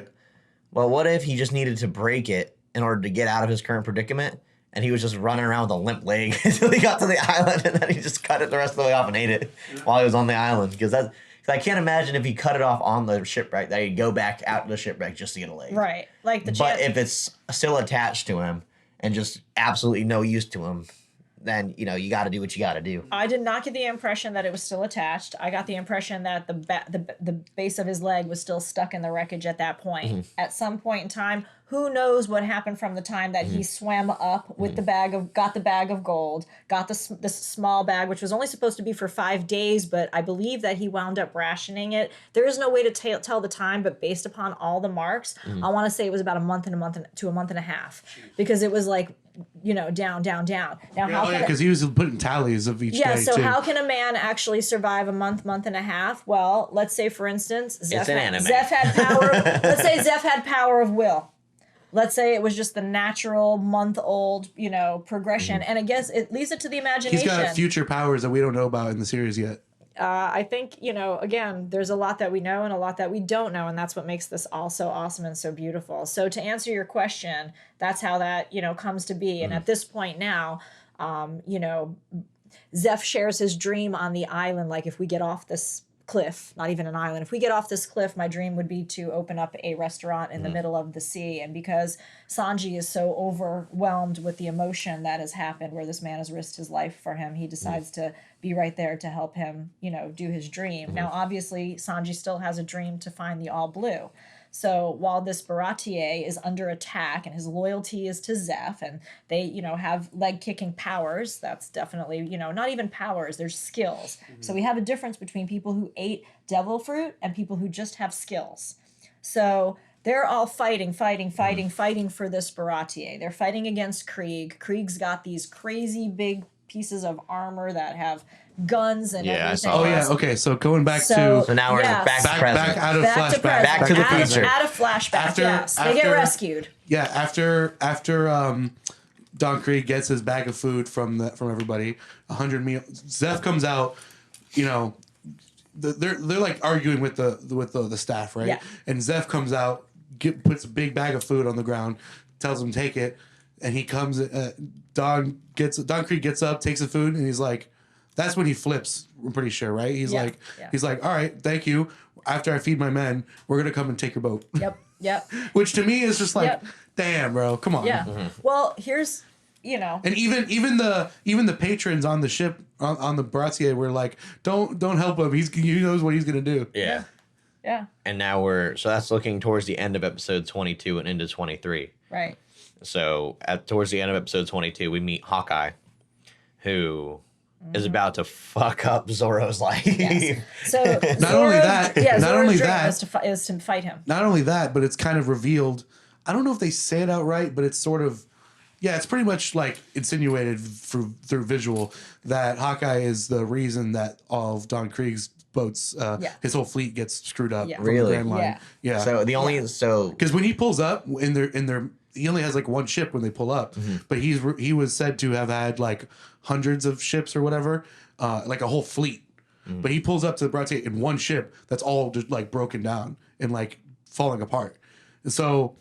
Well, what if he just needed to break it in order to get out of his current predicament? And he was just running around with a limp leg until he got to the island, and then he just cut it the rest of the way off and ate it while he was on the island. Because I can't imagine if he cut it off on the shipwreck that he'd go back out to the shipwreck just to get a leg. Right. Like But if it's still attached to him and just absolutely no use to him, then, you got to do what you got to do. I did not get the impression that it was still attached. I got the impression that the base of his leg was still stuck in the wreckage at that point. At some point in time, who knows what happened from the time that he swam up with got the bag of gold, got this small bag, which was only supposed to be for 5 days, but I believe that he wound up rationing it. There is no way to tell the time, but based upon all the marks, I want to say it was about a month to a month and a half, because it was like, down. Now, because he was putting tallies of each day. Yeah, so too. how can a man actually survive a month and a half? Well, let's say, for instance, Zeff had power. Let's say Zeff had power of will. Let's say it was just the natural month-old, progression. And I guess it leaves it to the imagination. He's got future powers that we don't know about in the series yet. I think, again, there's a lot that we know and a lot that we don't know, and that's what makes this all so awesome and so beautiful. So to answer your question, that's how that, comes to be. And at this point now, Zeff shares his dream on the island, like, if we get off this cliff, not even an island, if we get off this cliff, my dream would be to open up a restaurant in the middle of the sea. And because Sanji is so overwhelmed with the emotion that has happened, where this man has risked his life for him, he decides to be right there to help him, do his dream. Now, obviously, Sanji still has a dream to find the All Blue. So while this Baratie is under attack and his loyalty is to Zeff, and they, have leg-kicking powers, that's definitely, not even powers, there's skills. So we have a difference between people who ate devil fruit and people who just have skills. So they're all fighting for this Baratie. They're fighting against Krieg. Krieg's got these crazy big pieces of armor that have guns and everything. Oh yeah, okay. So going back to now we're back to present. Out of flashback. Back to the future. Out of flashback. They get rescued. Yeah, after Don Krieg gets his bag of food from everybody, 100 meals. Zeff comes out, they're like arguing with the staff, right? Yeah. And Zeff comes out, puts a big bag of food on the ground, tells him take it, and he comes. Don Krieg gets up, takes the food, and he's like, that's when he flips. I'm pretty sure, right? He's like, all right, thank you. After I feed my men, we're gonna come and take your boat. Yep. Which to me is just like, damn, bro, come on. Yeah. Well, here's, and even the patrons on the ship on the Baratie were like, don't help him. He knows what he's gonna do. Yeah. Yeah. And now so that's looking towards the end of episode 22 and into 23. Right. So towards the end of episode 22, we meet Hawkeye, who is about to fuck up Zoro's life. Yes. So not only that, is to fight him. Not only that, but it's kind of revealed. I don't know if they say it outright, but it's sort of, it's pretty much like insinuated through visual that Hawkeye is the reason that all of Don Krieg's boats, his whole fleet gets screwed up from Really? the Grand Line. Yeah. So the only because when he pulls up in their he only has like one ship when they pull up, but he was said to have had like hundreds of ships or whatever, like a whole fleet. But he pulls up to the Baratie in one ship that's all just like broken down and like falling apart. And so,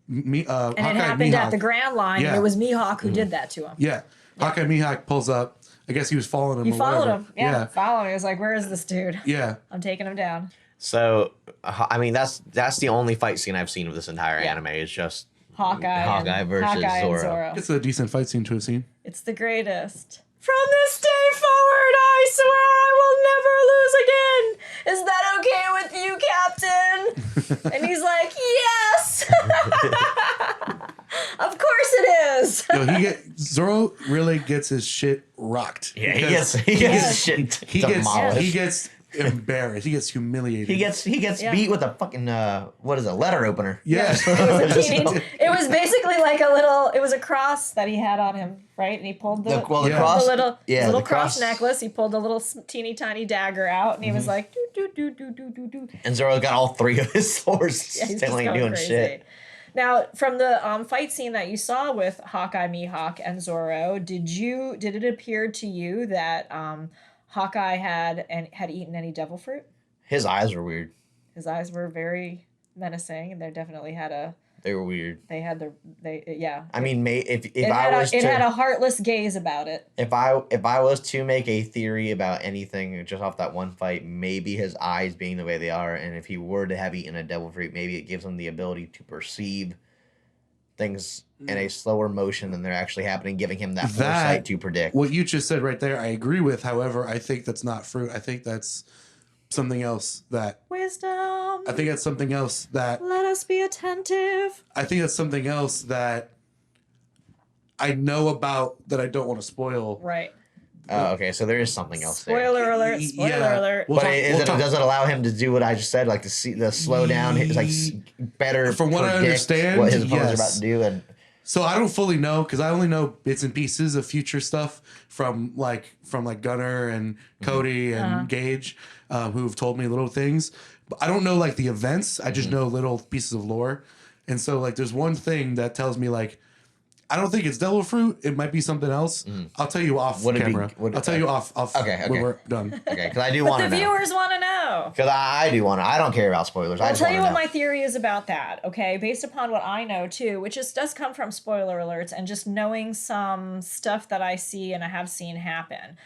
and it happened at the Grand Line. Yeah. And it was Mihawk who did that to him. Yeah, Hawkeye Mihawk pulls up. I guess he was following him. He or followed whatever. him. Yeah, following. He was like, "Where is this dude? Yeah. I'm taking him down." So, I mean, that's the only fight scene I've seen of this entire anime. It's just Hawkeye versus Zoro. It's a decent fight scene to have seen. It's the greatest. From this day forward, I swear I will never lose again. Is that okay with you, Captain? And he's like, yes. Of course it is. Yo, Zoro really gets his shit rocked. Yeah, he gets his shit demolished. He gets embarrassed. He gets humiliated. He gets beat with a fucking what is it, letter opener? Yeah. It was basically like it was a cross that he had on him, right? And he pulled the cross, little cross necklace. He pulled a little teeny tiny dagger out, and he was like, do. And Zoro got all three of his swords still ain't doing crazy. shit. Now, from the fight scene that you saw with Hawkeye, Mihawk, and Zoro, did it appear to you that Hawkeye had eaten any devil fruit? His eyes were weird. His eyes were very menacing, and they definitely had They were weird. They had yeah. I mean, if it had a heartless gaze about it. If I was to make a theory about anything just off that one fight, maybe his eyes being the way they are, and if he were to have eaten a devil fruit, maybe it gives him the ability to perceive things in a slower motion than they're actually happening, giving him that foresight to predict. What you just said right there, I agree with. However, I think that's not fruit. I think that's something else that... Wisdom. I think that's something else that... Let us be attentive. I think that's something else that I know about that I don't want to spoil. Right. Okay, so there is something else there. Spoiler alert! Spoiler alert! But does it allow him to do what I just said, like the slow down, like better from what I understand, what his opponents are about to do? And so I don't fully know because I only know bits and pieces of future stuff from Gunner and Cody and Gage, who've told me little things. But I don't know like the events. I just know little pieces of lore, and so like there's one thing that tells me like. I don't think it's devil fruit. It might be something else. I'll tell you off camera. I'll tell you off okay. when we're done. Okay, because I do want to know. The viewers want to know. Because I do want to. I don't care about spoilers. I'll tell you what my theory is about that, okay? Based upon what I know, too, which does come from spoiler alerts and just knowing some stuff that I see and I have seen happen.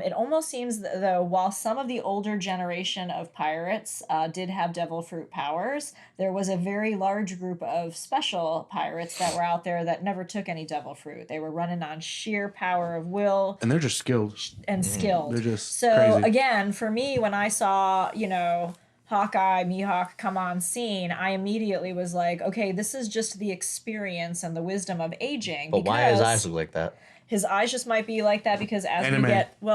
It almost seems, though, while some of the older generation of pirates did have devil fruit powers, there was a very large group of special pirates that were out there that never took any devil fruit. They were running on sheer power of will. And they're just skilled. And skilled. They're just crazy. Crazy. Again, for me, when I saw, Hawkeye, Mihawk come on scene, I immediately was like, okay, this is just the experience and the wisdom of aging. But why his eyes look like that? His eyes just might be like that because as Anime. we get we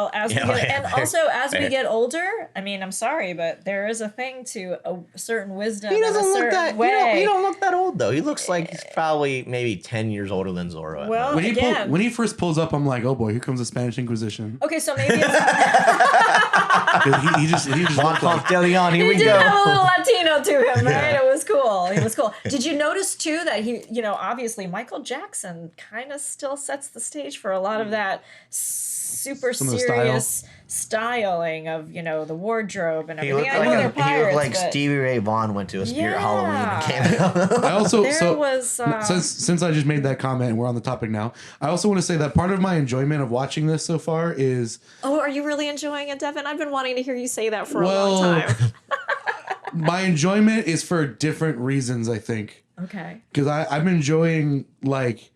get older. I mean, I'm sorry, but there is a thing to a certain wisdom. He doesn't in a look certain that way. he don't look that old though. He looks like he's probably maybe 10 years older than Zoro. Well, when he first pulls up, I'm like, oh boy, here comes the Spanish Inquisition. Okay, so maybe it's he just Juan Leon, here we he did go. have a little Latino to him, right? It was cool. He was cool. Did you notice too that he, obviously Michael Jackson kind of still sets the stage for a lot of that super serious styling of the wardrobe and everything. He looked like Stevie Ray Vaughan went to a Spirit Halloween and came out. I also since I just made that comment and we're on the topic now, I also want to say that part of my enjoyment of watching this so far is are you really enjoying it, Devin? I've been wanting to hear you say that for a long time. My enjoyment is for different reasons, I think. Okay. Because I'm enjoying like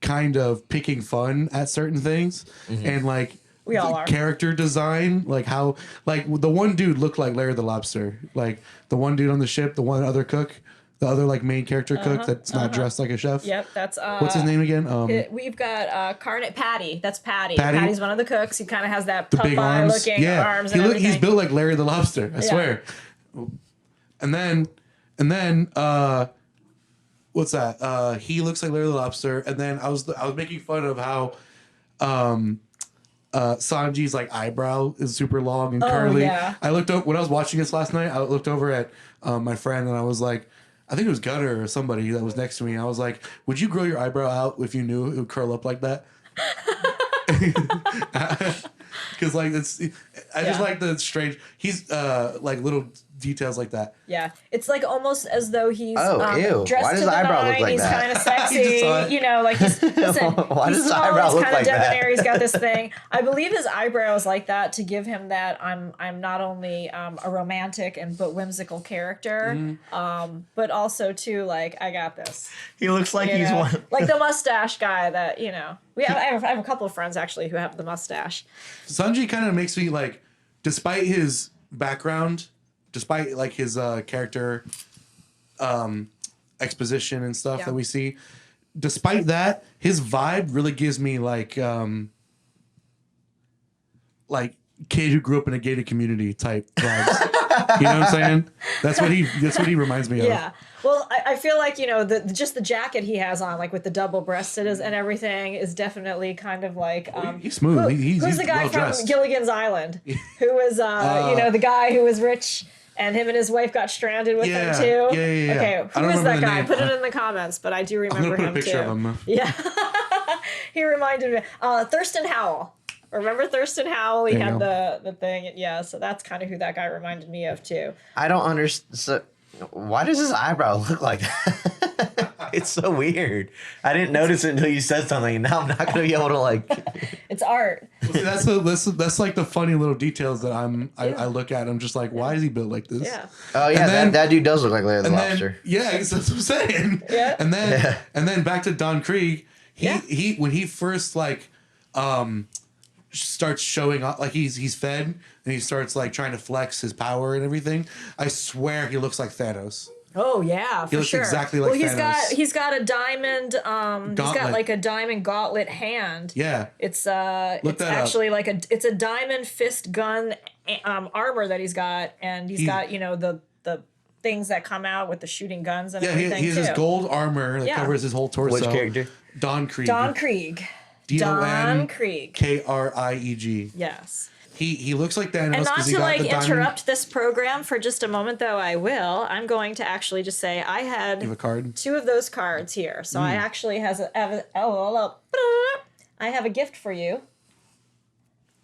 kind of picking fun at certain things and like we all are. Character design, like how like the one dude looked like Larry the Lobster, like the one dude on the ship, the one other cook, the other like main character cook that's not dressed like a chef. Yep, that's what's his name again? We've got Patty. That's Patty. Patty. Patty's one of the cooks. He kind of has that big arms. looking arms and everything. He's built like Larry the Lobster, I swear. And then what's that? He looks like Larry the Lobster. And then I was making fun of how Sanji's like eyebrow is super long and curly. Yeah. I looked up when I was watching this last night. I looked over at my friend and I was like, I think it was Gunner or somebody that was next to me. I was like, would you grow your eyebrow out if you knew it would curl up like that? Because like I just like the strange. He's like little details like that. Yeah, it's like almost as though he's ew. dressed Why does to the the eyebrow look nine. like He's that? kind of I sexy, just saw it. you know. Like he's listen. Why he's does the small, eyebrow he's look kind of like that? debonair. He's got this thing. I believe his eyebrow is like that to give him that I'm not only a romantic but whimsical character, but also too like I got this. He looks like You he's know? one. Like the mustache guy that you know. I have a couple of friends actually who have the mustache. Sanji kind of makes me like, despite his background, despite like his character exposition and stuff that we see, despite that, his vibe really gives me like kid who grew up in a gated community type vibes. You know what I'm saying? That's what he reminds me of. Yeah. Well, I feel like, you know, just the jacket he has on, like with the double-breasted and everything, is definitely kind of like... He's smooth. Who's the guy from well-dressed. Gilligan's Island? Who was, you know, the guy who was rich and him and his wife got stranded with him too? Yeah. Okay, I who don't is that remember the guy? name. Put it in the comments, but I do remember I'm gonna him put a picture too. of him. Yeah. He reminded me. Thurston Howell. Remember Thurston Howell? He There you had go. the thing. Yeah, so that's kind of who that guy reminded me of too. I don't understand. So, why does his eyebrow look like that? It's so weird. I didn't notice it until you said something, and now I'm not gonna be able to like. It's art. See, that's like the funny little details that I look at. I'm just like, why is he built like this? Yeah. Oh yeah, And then- that dude does look like Larry the And Lobster. then that's what I'm saying. Yeah. And then back to Don Krieg. He when he first like starts showing up, like he's fed and he starts like trying to flex his power and everything. I swear he looks like Thanos. Oh yeah, for looks sure. exactly like Thanos. He's got a diamond. He's got Gauntlet. like a diamond gauntlet hand. Yeah. It's Look it's that up. actually like it's a diamond fist gun armor that he's got, and he's got you know the things that come out with the shooting guns and Yeah, everything he has too. his gold armor that Yeah. covers his whole torso. Which character? Don Krieg. Don Krieg. Don Krieg. Krieg. Yes. He looks like Thanos. And not 'cause he to got like the diamond- interrupt this program for just a moment, though I will. I'm going to actually just say I had You have a card? two of those cards here, so I actually I have a gift for you,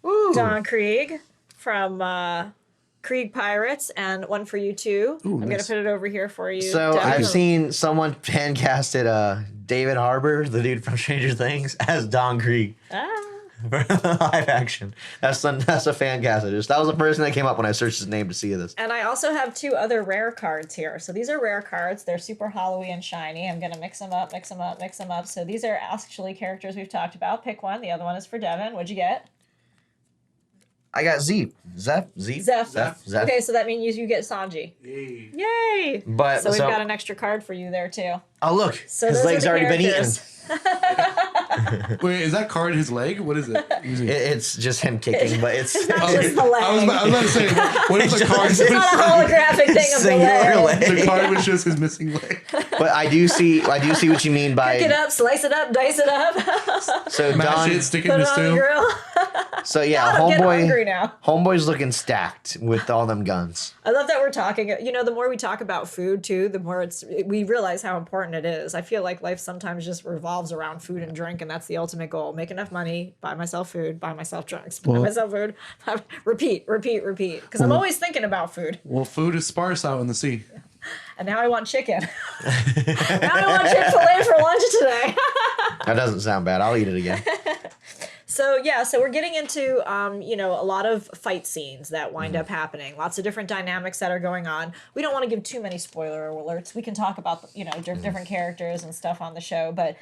Ooh. Don Krieg from Krieg Pirates, and one for you too. Ooh, I'm gonna nice. put it over here for you. So Definitely. I've seen someone fan casted David Harbour, the dude from Stranger Things, as Don Krieg for live action. That's a fan cast. That was the person that came up when I searched his name to see this. And I also have two other rare cards here. So these are rare cards. They're super hollowy and shiny. I'm going to mix them up. So these are actually characters we've talked about. Pick one. The other one is for Devin. What'd you get? I got Zeff. Zeff. Okay, so that means you get Sanji. Yay. Yay! But So we've got an extra card for you there too. oh look, So his those are leg's the already been eaten. characters. Wait, is that card his leg? What is it? It's just him kicking, but it's Not just the leg. I was about to say, what if the card? It's not a holographic thing of the singular leg. leg. The card was just his missing leg. But I do see what you mean by Pick it up, slice it up, dice it up. so Mash Don. it, stick it Put in it the on the stew. grill. So yeah, I'm getting hungry now. Homeboy's looking stacked with all them guns. I love that we're talking. You know, the more we talk about food too, the more we realize how important it is. I feel like life sometimes just revolves around food and drink, and that's the ultimate goal: make enough money, buy myself food, buy myself drinks, buy myself food, repeat. Because I'm always thinking about food. Well, food is sparse out in the sea. And now I want chicken. Now I want Chick-fil-A for lunch today. That doesn't sound bad. I'll eat it again. So yeah, so we're getting into you know, a lot of fight scenes that wind up happening. Lots of different dynamics that are going on. We don't want to give too many spoiler alerts. We can talk about you know different characters and stuff on the show, but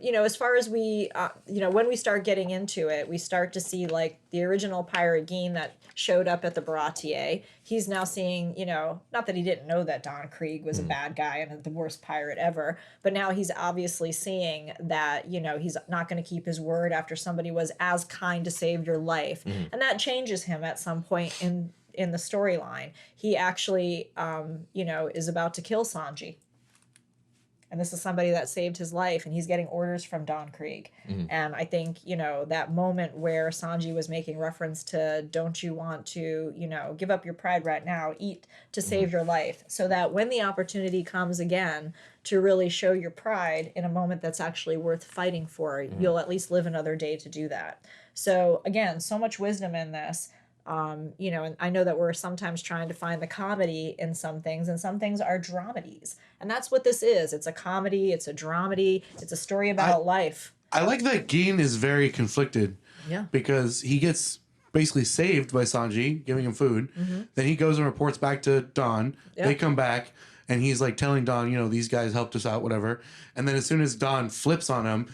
you know, as far as we you know, when we start getting into it, we start to see like the original pirate Geen that showed up at the Baratie. He's now seeing, you know, not that he didn't know that Don Krieg was a bad guy and the worst pirate ever, but now he's obviously seeing that, you know, he's not going to keep his word after somebody was as kind to save your life. And that changes him at some point in the storyline. He actually, you know, is about to kill Sanji. And this is somebody that saved his life, and he's getting orders from Don Krieg. And I think, that moment where Sanji was making reference to, don't you want to, give up your pride right now, eat to save your life, so that when the opportunity comes again to really show your pride in a moment that's actually worth fighting for, you'll at least live another day to do that. So again, so much wisdom in this. And I know that we're sometimes trying to find the comedy in some things, and some things are dramedies. And that's what this is. It's a comedy, it's a dramedy, it's a story about life. I like that Gin is very conflicted. Yeah. Because he gets basically saved by Sanji, giving him food. Then he goes and reports back to Don. Yep. They come back, and he's like telling Don, these guys helped us out, whatever. And then as soon as Don flips on him,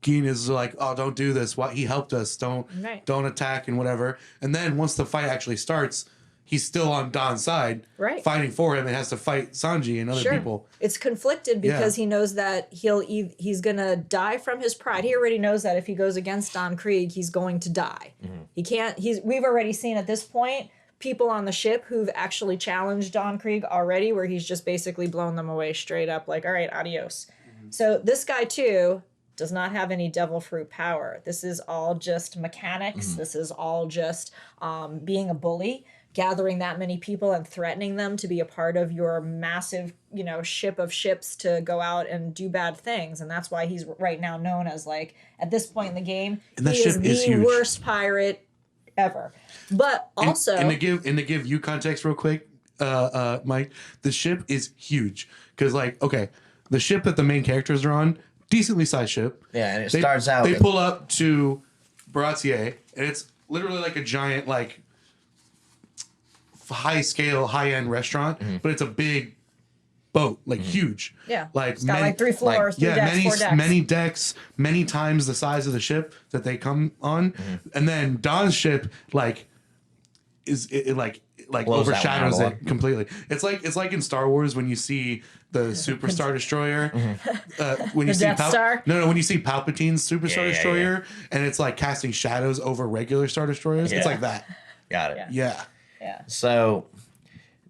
Gin is like, oh, don't do this. What? He helped us. Don't attack and whatever. And then once the fight actually starts, he's still on Don's side, fighting for him, and has to fight Sanji and other people. It's conflicted because he knows that he's gonna die from his pride. He already knows that if he goes against Don Krieg, he's going to die. He can't. We've already seen at this point people on the ship who've actually challenged Don Krieg already, where he's just basically blown them away straight up, like, all right, adios. So this guy too does not have any devil fruit power. This is all just mechanics. This is all just being a bully, gathering that many people and threatening them to be a part of your massive, ship of ships to go out and do bad things. And that's why he's right now known as, like, at this point in the game, he is the worst pirate ever. But also, and to give you context real quick, Mike, the ship is huge because, like, okay, the ship that the main characters are on, decently sized ship. Yeah, and it starts out. They pull up to Baratie, and it's literally like a giant, like, high scale, high end restaurant, but it's a big boat, like huge. Yeah, like it's got like 3 floors, 3 decks, 4 decks. Many decks, many times the size of the ship that they come on, and then Don's ship is overshadows it completely. It's like in Star Wars when you see the Super Star Destroyer, when you see Death Star? when you see Palpatine's Super Star Destroyer, and it's like casting shadows over regular Star Destroyers. It's like that. Got it. Yeah. So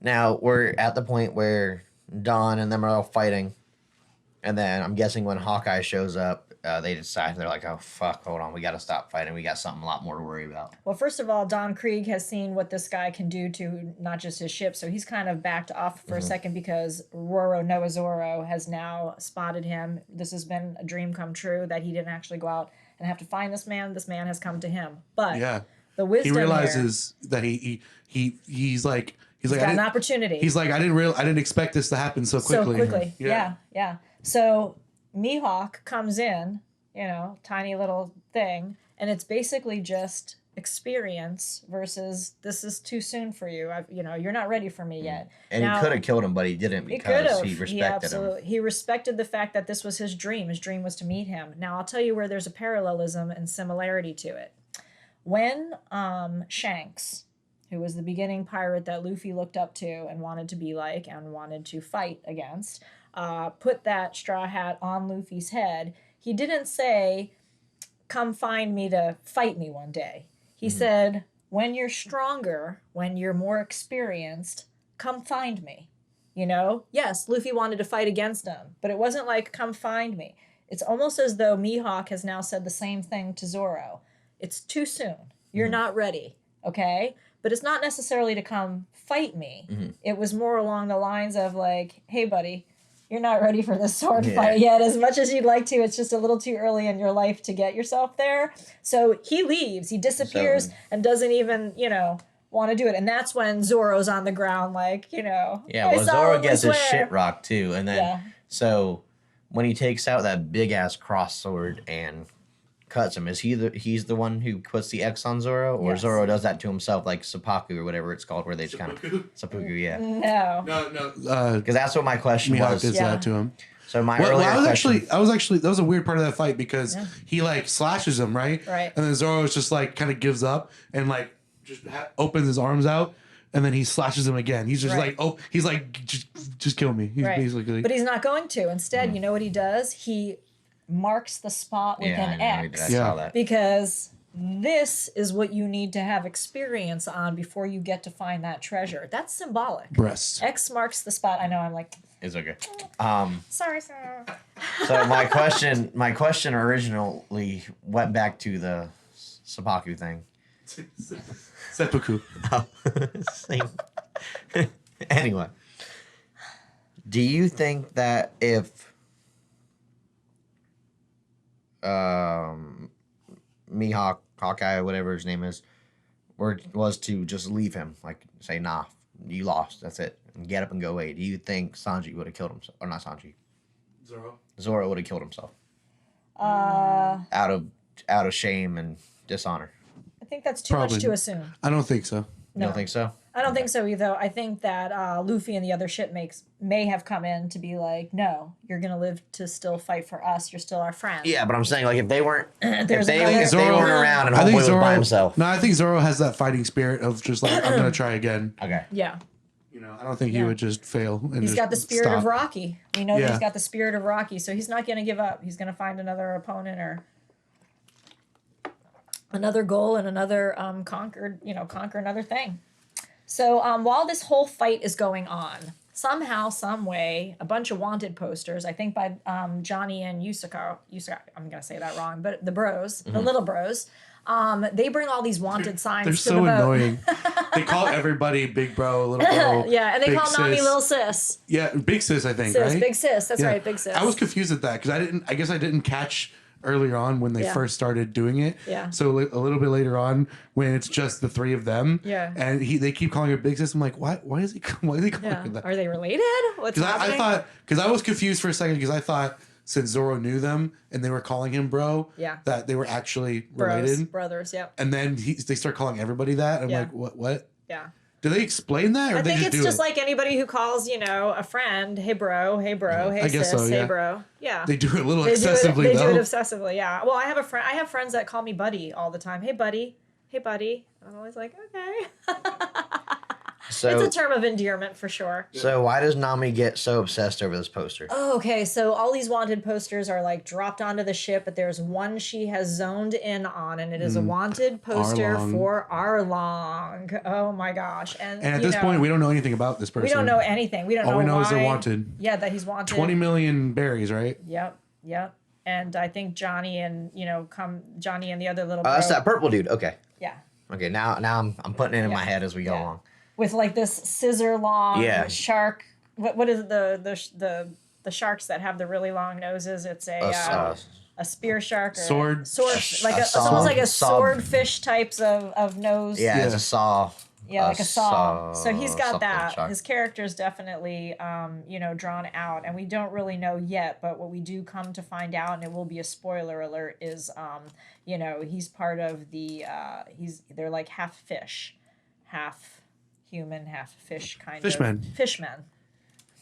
now we're at the point where Don and them are all fighting, and then I'm guessing when Hawkeye shows up, they decide, they're like, oh, fuck, hold on, we got to stop fighting. We got something a lot more to worry about. Well, first of all, Don Krieg has seen what this guy can do to not just his ship, so he's kind of backed off for a second because Noah Zoro has now spotted him. This has been a dream come true that he didn't actually go out and have to find this man. This man has come to him. But the wisdom he realizes that he's got an opportunity. He's like, I didn't expect this to happen so quickly. Yeah. So Mihawk comes in, tiny little thing, and it's basically just experience versus this is too soon for you. You're not ready for me yet. And he could have killed him, but he didn't because he respected him. He respected the fact that this was his dream. His dream was to meet him. Now, I'll tell you where there's a parallelism and similarity to it. When Shanks, who was the beginning pirate that Luffy looked up to and wanted to be like and wanted to fight against, put that straw hat on Luffy's head, he didn't say, come find me to fight me one day. He said, when you're stronger, when you're more experienced, come find me. Yes, Luffy wanted to fight against him, but it wasn't like, come find me. It's almost as though Mihawk has now said the same thing to Zoro. It's too soon. You're not ready, okay? But it's not necessarily to come fight me. It was more along the lines of like, hey, buddy, you're not ready for this sword fight yet. As much as you'd like to, it's just a little too early in your life to get yourself there. So he leaves. He disappears and doesn't even, want to do it. And that's when Zoro's on the ground like, Yeah, well, Zoro gets his shit rocked too. And then, so when he takes out that big-ass cross sword and cuts him, he's the one who puts the X on Zoro, or Zoro does that to himself, like seppuku or whatever it's called, where they just kind of seppuku, no, because that's what my question Mihawk was. does that to him. So my I was question, that was a weird part of that fight because he like slashes him right, and then Zoro's just like kind of gives up and like just opens his arms out. And then he slashes him again. He's just like, oh, he's like, just kill me. He's basically, but he's not going to. Instead, you know what he does? He marks the spot with an X. I saw that. Because this is what you need to have experience on before you get to find that treasure. That's symbolic. Breasts. X marks the spot. I know, I'm like, It's okay. sorry, sir. So my question originally went back to the Seppuku thing. Seppuku. Same. Anyway, do you think that if Mihawk, Hawkeye, whatever his name is, was to just leave him, like say, nah, you lost, that's it, and get up and go away, do you think Sanji would have killed himself, or not Sanji? Zoro would have killed himself. Out of shame and dishonor. I think that's too much to assume. I don't think so. You don't think so? I don't think so either. I think that Luffy and the other shipmates may have come in to be like, no, you're going to live to still fight for us. You're still our friend. Yeah, but I'm saying, like, if they weren't, if they Zoro- weren't around and I Homeboy think was Zoro by himself. No, I think Zoro has that fighting spirit of just like, I'm gonna try again. Okay. Yeah. You know, I don't think he would just fail. And He's just got the spirit of stop. Rocky. We know that Yeah. he's got the spirit of Rocky, so he's not going to give up. He's going to find another opponent or another goal and another conquer another thing. So while this whole fight is going on, somehow, some way, a bunch of wanted posters, I think by Johnny and Yusaka, I'm going to say that wrong, but the bros, the little bros, they bring all these wanted signs They're to so the boat. annoying. They call everybody big bro, little bro. Yeah, and they big call Nami sis. little sis. Yeah, big sis, I think, Sis, right? big sis. That's Yeah. right, big sis. I was confused at that because I guess I didn't catch earlier on when they Yeah. first started doing it. Yeah. So a little bit later on when it's just the three of them. Yeah. And they keep calling her big sis. I'm like, why is he calling Yeah. her that? Are they related? What's Because happening? I thought, because I was confused for a second because I thought since Zoro knew them and they were calling him bro, Yeah. that they were actually Bros, related. brothers, yep. And then they start calling everybody that. I'm Yeah. like, what? Yeah. Do they explain that, or I they think just it's do just it? like anybody who calls, a friend, hey bro, hey I guess sis, so, yeah. hey bro. Yeah. They do it a little They excessively, do though. it obsessively, yeah. Well, I have friends that call me buddy all the time. Hey buddy. Hey buddy. I'm always like, okay. So, It's a term of endearment for sure. so why does Nami get so obsessed over this poster? Oh, okay, so all these wanted posters are like dropped onto the ship, but there's one she has zoned in on, and it is a wanted poster Arlong. for Arlong. Oh my gosh! And And at this point, we don't know anything about this person. we don't know anything. We don't know All we know is they're why- wanted. Yeah, that he's wanted. 20 million berries, right? Yep. And I think Johnny and Johnny and the other little. That's bro- that purple dude. Okay. Yeah. Okay. Now I'm putting it in my head as we go Yeah. along. With like this scissor long Yeah. shark. What is it, the sharks that have the really long noses? It's a spear shark or Sword. like it's almost like a swordfish types of nose. Yeah, it's a saw. Yeah, like a saw. So he's got something that. shark. His character's definitely, drawn out, and we don't really know yet. But what we do come to find out, and it will be a spoiler alert, is, he's part of the. They're like half fish, half human, half fish kind Fishmen. of. Fishmen.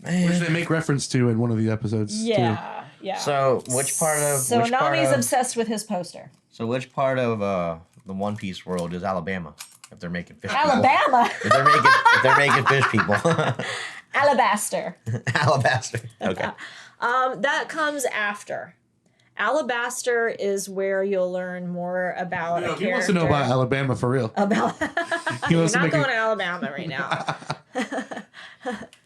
Which they make reference to in one of the episodes, too. Yeah, yeah. So which part of So which part Nami's of, obsessed with his poster. So which part of the One Piece world is Alabama? If they're making fish people? Alabama. If they're making fish people. Alabaster. Alabaster. Okay. That comes after. Alabaster is where you'll learn more about a character. He wants to know about Alabama for real. About He You're wants to not make going it- to Alabama right now.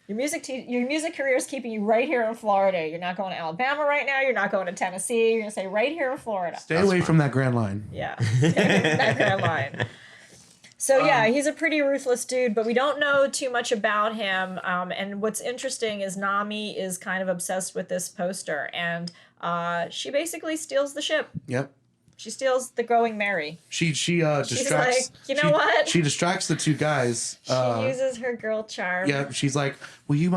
Your music career is keeping you right here in Florida. You're not going to Alabama right now. You're not going to Tennessee. You're going to stay right here in Florida. Stay away from that Grand Line. Yeah. That kind of line. So yeah, he's a pretty ruthless dude, but we don't know too much about him. And what's interesting is Nami is kind of obsessed with this poster, and she basically steals the ship. Yep. She steals the Going Merry. She distracts. like, you know what? She distracts the two guys. She uses her girl charm. Yeah, she's like, "Would you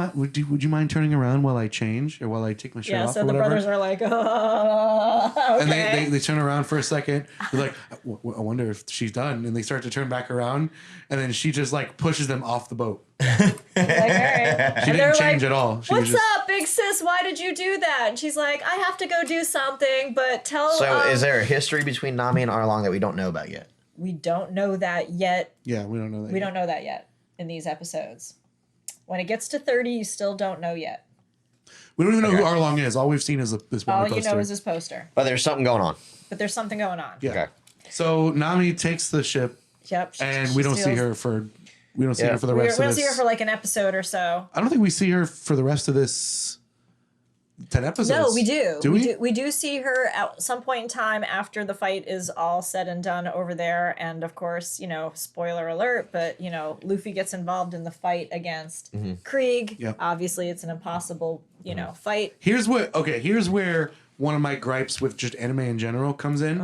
mind turning around while I change or while I take my shirt Yeah, off so or the whatever?" brothers are like, oh, okay. And they turn around for a second. They're like, I wonder if she's done. And they start to turn back around. And then she just like pushes them off the boat. Like, all right. She didn't change at all. She was What's just, up, big sis? Why did you do that? And she's like, I have to go do something, but tell. So is there a history between Nami and Arlong that we don't know about yet? We don't know that yet. Yeah, we don't know that. We don't know that yet in these episodes. When it gets to 30, you still don't know yet. We don't even know who Arlong is. All we've seen is this one All poster. you know is this poster. But there's something going on. But there's something going on. Yeah. Okay. So Nami takes the ship, Yep. and we don't see her for the rest of this. We don't see her for like an episode or so. I don't think we see her for the rest of this 10 episodes. No, we do. Do we? We do see her at some point in time after the fight is all said and done over there. And of course, spoiler alert, but, Luffy gets involved in the fight against Krieg. Yep. Obviously, it's an impossible, fight. Here's where one of my gripes with just anime in general comes in.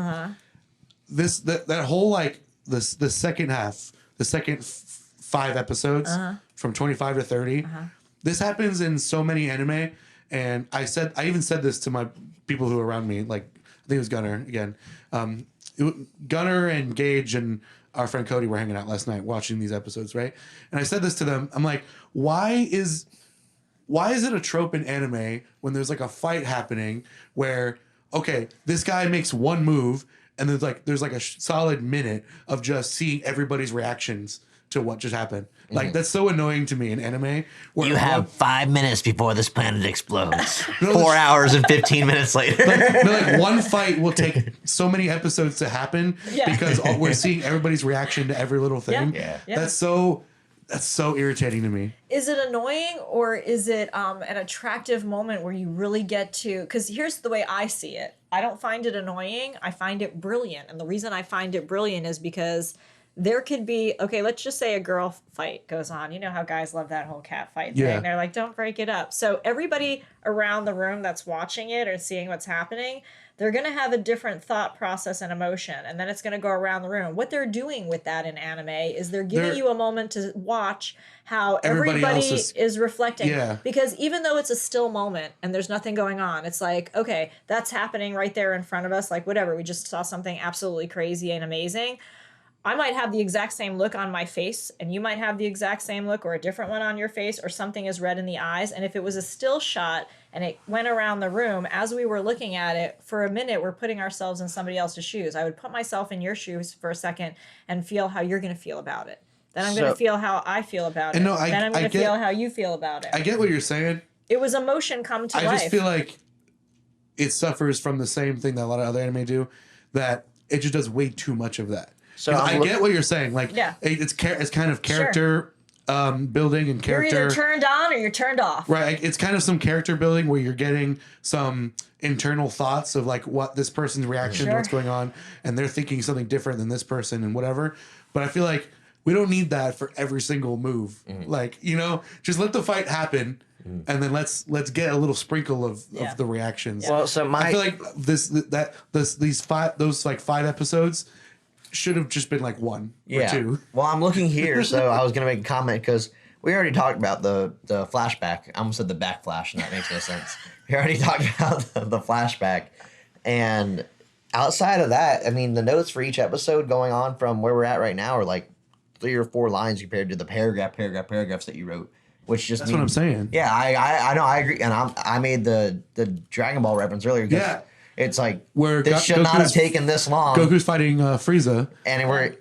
That whole, like, the second half, the second 5 episodes from 25 to 30, this happens in so many anime. And I even said this to my people who are around me, like, I think it was Gunner again. Gunner and Gage and our friend Cody were hanging out last night watching these episodes, right? And I said this to them. I'm like, why is it a trope in anime when there's like a fight happening where, okay, this guy makes one move and there's like a solid minute of just seeing everybody's reactions to what just happened. Like, that's so annoying to me in anime. You have 5 minutes before this planet explodes. 4 hours and 15 minutes later. Like one fight will take so many episodes to happen because we're seeing everybody's reaction to every little thing. Yeah. That's so irritating to me. Is it annoying, or is it an attractive moment where you really get to... Because here's the way I see it. I don't find it annoying. I find it brilliant. And the reason I find it brilliant is because... there could be, okay, let's just say a girl fight goes on. You know how guys love that whole cat fight thing. Yeah. They're like, don't break it up. So everybody around the room that's watching it or seeing what's happening, they're going to have a different thought process and emotion. And then it's going to go around the room. What they're doing with that in anime is they're giving you a moment to watch how everybody is reflecting. Yeah. Because even though it's a still moment and there's nothing going on, it's like, okay, that's happening right there in front of us. Like, whatever, we just saw something absolutely crazy and amazing. I might have the exact same look on my face, and you might have the exact same look or a different one on your face, or something is red in the eyes. And if it was a still shot and it went around the room, as we were looking at it, for a minute, we're putting ourselves in somebody else's shoes. I would put myself in your shoes for a second and feel how you're going to feel about it. Then I'm going to feel how I feel about it. Then I'm going to feel how you feel about it. I get what you're saying. It was emotion come to life. I just feel like it suffers from the same thing that a lot of other anime do, that it just does way too much of that. So I get what you're saying. Like, it's kind of character building and character. You're either turned on or you're turned off. Right. It's kind of some character building where you're getting some internal thoughts of like what this person's reaction to what's going on, and they're thinking something different than this person and whatever. But I feel like we don't need that for every single move. Like, just let the fight happen. And then let's get a little sprinkle of the reactions. Well, so I feel like those 5 episodes should have just been like 1 or 2. Well, I'm looking here, so I was gonna make a comment because we already talked about the flashback. I almost said the backflash, and that makes no sense. We already talked about the flashback, and outside of that, I mean, the notes for each episode going on from where we're at right now are like 3 or 4 lines compared to the paragraphs that you wrote. Which just that's what I'm saying. Yeah, I know, I agree, and I made the Dragon Ball reference earlier. Yeah. It's like, where this should not have taken this long. Goku's fighting Frieza. And we're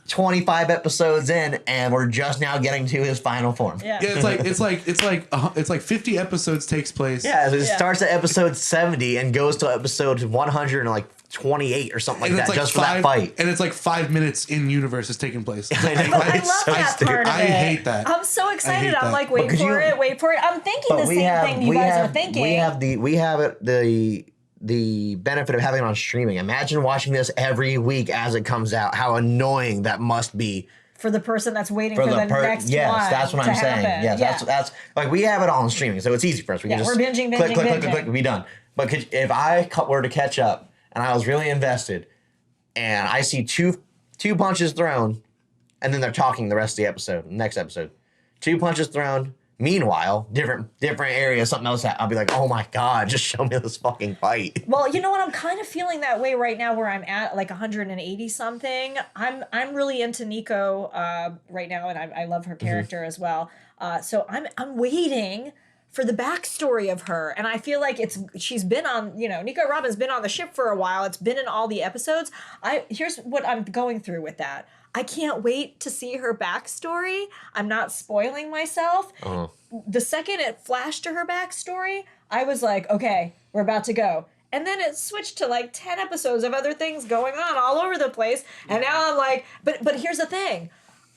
25 episodes in, and we're just now getting to his final form. Yeah, it's like 50 episodes takes place. Yeah, so it starts at episode 70 and goes to episode 128 or something like that, like just for that fight. And it's like 5 minutes in universe is taking place. I love that part of it. I hate that. I'm so excited. I'm like, wait for it. I'm thinking the same thing you guys are thinking. We have the benefit of having it on streaming. Imagine watching this every week as it comes out. How annoying that must be for the person that's waiting for the next one. Yes, that's what I'm saying. Yes, that's like, we have it all on streaming, so it's easy for us. We can just we're binging, click, be done. But if I were to catch up and I was really invested, and I see two punches thrown, and then they're talking the rest of the episode, next episode, 2 punches thrown. Meanwhile, different area, something else. I'll be like, oh my god, just show me this fucking fight. Well, you know what? I'm kind of feeling that way right now, where I'm at like 180 something. I'm really into Nico right now, and I love her character as well. So I'm waiting for the backstory of her, and I feel like she's been on, Nico Robin's been on the ship for a while. It's been in all the episodes. Here's what I'm going through with that. I can't wait to see her backstory. I'm not spoiling myself. The second it flashed to her backstory, I was like, okay, we're about to go. And then it switched to like 10 episodes of other things going on all over the place. And now I'm like, but here's the thing.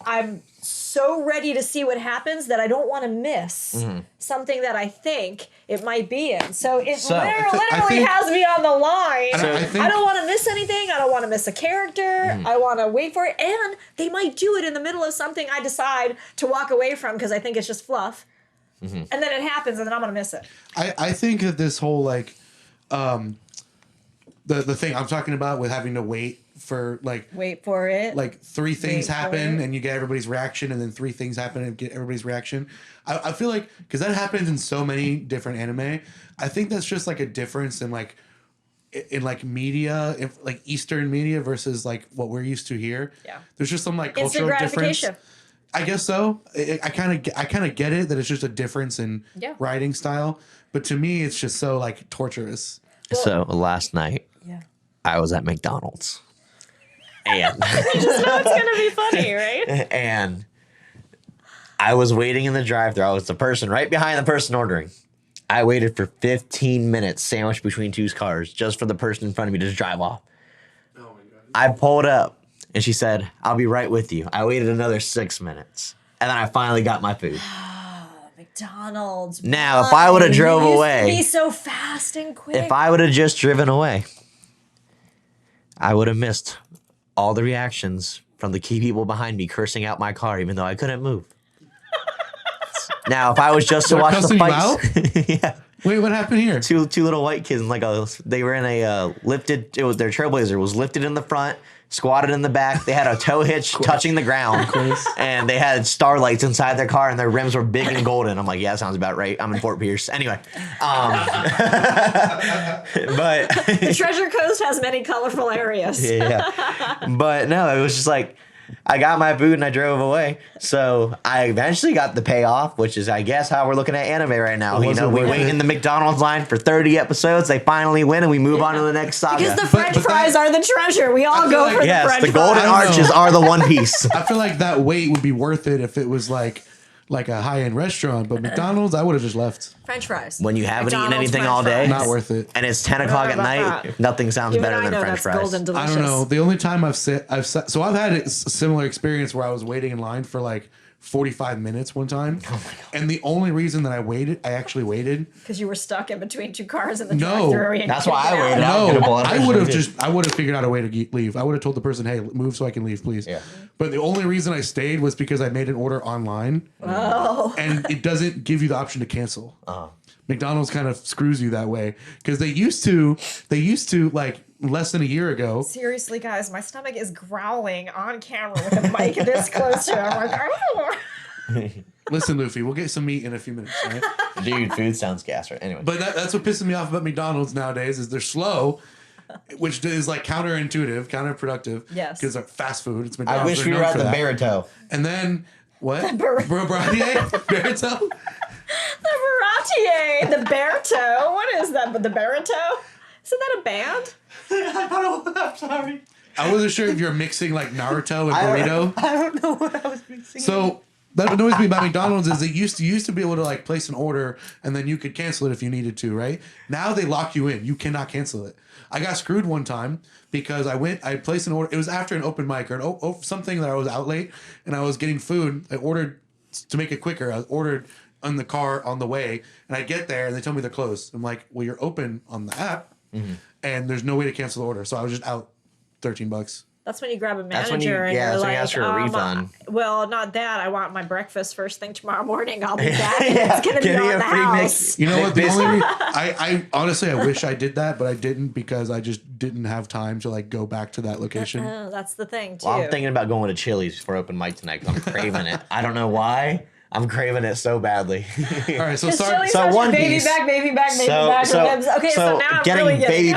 I'm so ready to see what happens that I don't want to miss something that I think it might be in. So it literally has me on the line. I don't want to miss anything. I don't want to miss a character. I want to wait for it. And they might do it in the middle of something I decide to walk away from because I think it's just fluff. And then it happens and then I'm going to miss it. I think that this whole like the thing I'm talking about with having to wait for it, like 3 things happen and you get everybody's reaction, and then 3 things happen and get everybody's reaction. I feel like because that happens in so many different anime, I think that's just like a difference in like media, like Eastern media versus like what we're used to here. Yeah, there's just some like cultural difference. I guess so. I kind of get it that it's just a difference in writing style, but to me it's just so like torturous. So last night, I was at McDonald's, and you just know it's gonna be funny, right? And I was waiting in the drive-thru. I was the person right behind the person ordering. I waited for 15 minutes, sandwiched between 2 cars, just for the person in front of me to just drive off. Oh my God! I pulled up, and she said, "I'll be right with you." I waited another 6 minutes, and then I finally got my food. McDonald's. Now, if I would have drove away, be so fast and quick. If I would have just driven away, I would have missed all the reactions from the key people behind me cursing out my car, even though I couldn't move. Now, if I was just to watch the fights, yeah. Wait, what happened here? Two little white kids, they were in a lifted. It was their Trailblazer was lifted in the front, squatted in the back. They had a tow hitch touching the ground, and they had starlights inside their car, and their rims were big and golden. I'm like, yeah, that sounds about right. I'm in Fort Pierce. Anyway, but the Treasure Coast has many colorful areas. Yeah, but no, it was just like I got my food and I drove away. So I eventually got the payoff, which is, I guess, how we're looking at anime right now. We wait in the McDonald's line for 30 episodes. They finally win, and we move on to the next saga. Because the French fries are the treasure. We all go for the French fries. Yes, the golden arches are the One Piece. I feel like that wait would be worth it if it was like a high-end restaurant, but McDonald's, I would have just left. French fries. When you haven't eaten anything all day. Not worth it. And it's 10 o'clock at night, nothing sounds better than French fries. Golden delicious. I don't know. The only time I've had a similar experience where I was waiting in line for like 45 minutes one time. Oh my God. And the only reason that I actually waited. Because you were stuck in between 2 cars in the drive-thru. That's why I waited. No, I would have figured out a way to leave. I would have told the person, hey, move so I can leave, please. Yeah. But the only reason I stayed was because I made an order online. Oh. And it doesn't give you the option to cancel. McDonald's kind of screws you that way. Because they used to like less than a year ago. Seriously, guys, my stomach is growling on camera with a mic this close to it. I'm like, oh. Listen, Luffy, we'll get some meat in a few minutes, right? Dude, food sounds gas, right? Anyway. But that's what pisses me off about McDonald's nowadays is they're slow, which is like counterintuitive, counterproductive. Yes. Because they're fast food. It's McDonald's. I wish we were at the Baratie. And then, what? Baratie? Baratie? The Baratie, the Berto. What is that? But the Barito? Isn't that a band? I'm sorry. I wasn't sure if you're mixing like Naruto and burrito. I don't know what I was mixing. So that annoys me about McDonald's is they used to be able to like place an order and then you could cancel it if you needed to, right? Now they lock you in. You cannot cancel it. I got screwed one time because I placed an order. It was after an open mic or something that I was out late and I was getting food. I ordered to make it quicker. I ordered on the car on the way and I get there and they tell me they're closed. I'm like, well, you're open on the app and there's no way to cancel the order. So I was just out $13. That's when you grab a manager and you're like, ask for a refund. Well, not that. I want my breakfast first thing tomorrow morning. I'll be back. And it's going to be on the house. You know what? The only I honestly, I wish I did that, but I didn't because I just didn't have time to like go back to that location. That's the thing, too. Well, I'm thinking about going to Chili's for open mic tonight because I'm craving it. I don't know why. I'm craving it so badly. All right, so One Piece. Baby back. Okay, so now I'm getting really baby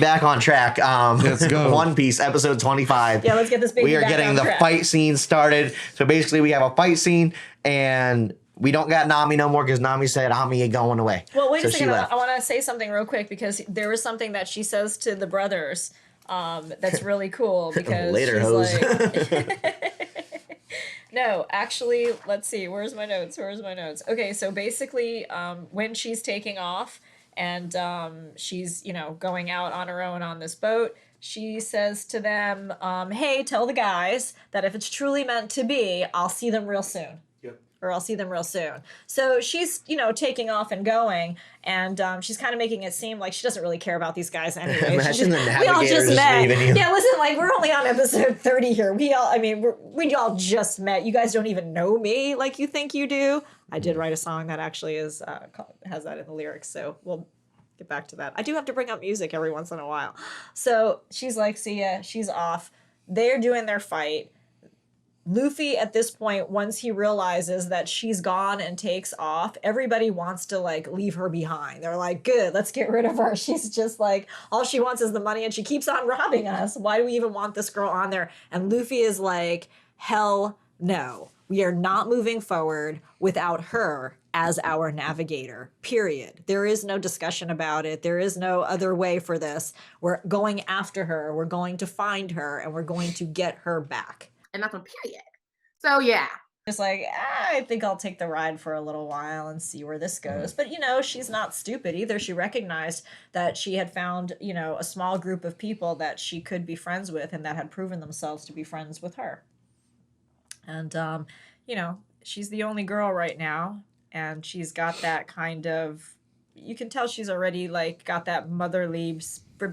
back on track. Let's go. One Piece, episode 25. Yeah, let's get this baby back on track. We are getting the fight scene started. So basically, we have a fight scene, and we don't got Nami no more because Nami said Ami ain't going away. Well, wait a second. I want to say something real quick because there was something that she says to the brothers that's really cool because later she's hoes. like... No, actually, let's see. Where's my notes? Okay, so basically, when she's taking off and she's, going out on her own on this boat. She says to them, hey, tell the guys that if it's truly meant to be, I'll see them real soon. Or I'll see them real soon. So she's, taking off and going, and she's kind of making it seem like she doesn't really care about these guys anyway. Imagine the we all navigator just just met. leaving you. Yeah, listen, like, we're only on episode 30 here. We all just met. You guys don't even know me like you think you do. I did write a song that actually has that in the lyrics, so we'll get back to that. I do have to bring up music every once in a while. So she's like, see ya. She's off. They're doing their fight. Luffy, at this point, once he realizes that she's gone and takes off, everybody wants to, like, leave her behind. They're like, good, let's get rid of her. She's just like, all she wants is the money, and she keeps on robbing us. Why do we even want this girl on there? And Luffy is like, hell no. We are not moving forward without her as our navigator, period. There is no discussion about it. There is no other way for this. We're going after her. We're going to find her, and we're going to get her back. And that's on period. So yeah. Just like, I think I'll take the ride for a little while and see where this goes. But, she's not stupid either. She recognized that she had found, a small group of people that she could be friends with and that had proven themselves to be friends with her. And, she's the only girl right now. And she's got that kind of, you can tell she's already, like, got that motherly,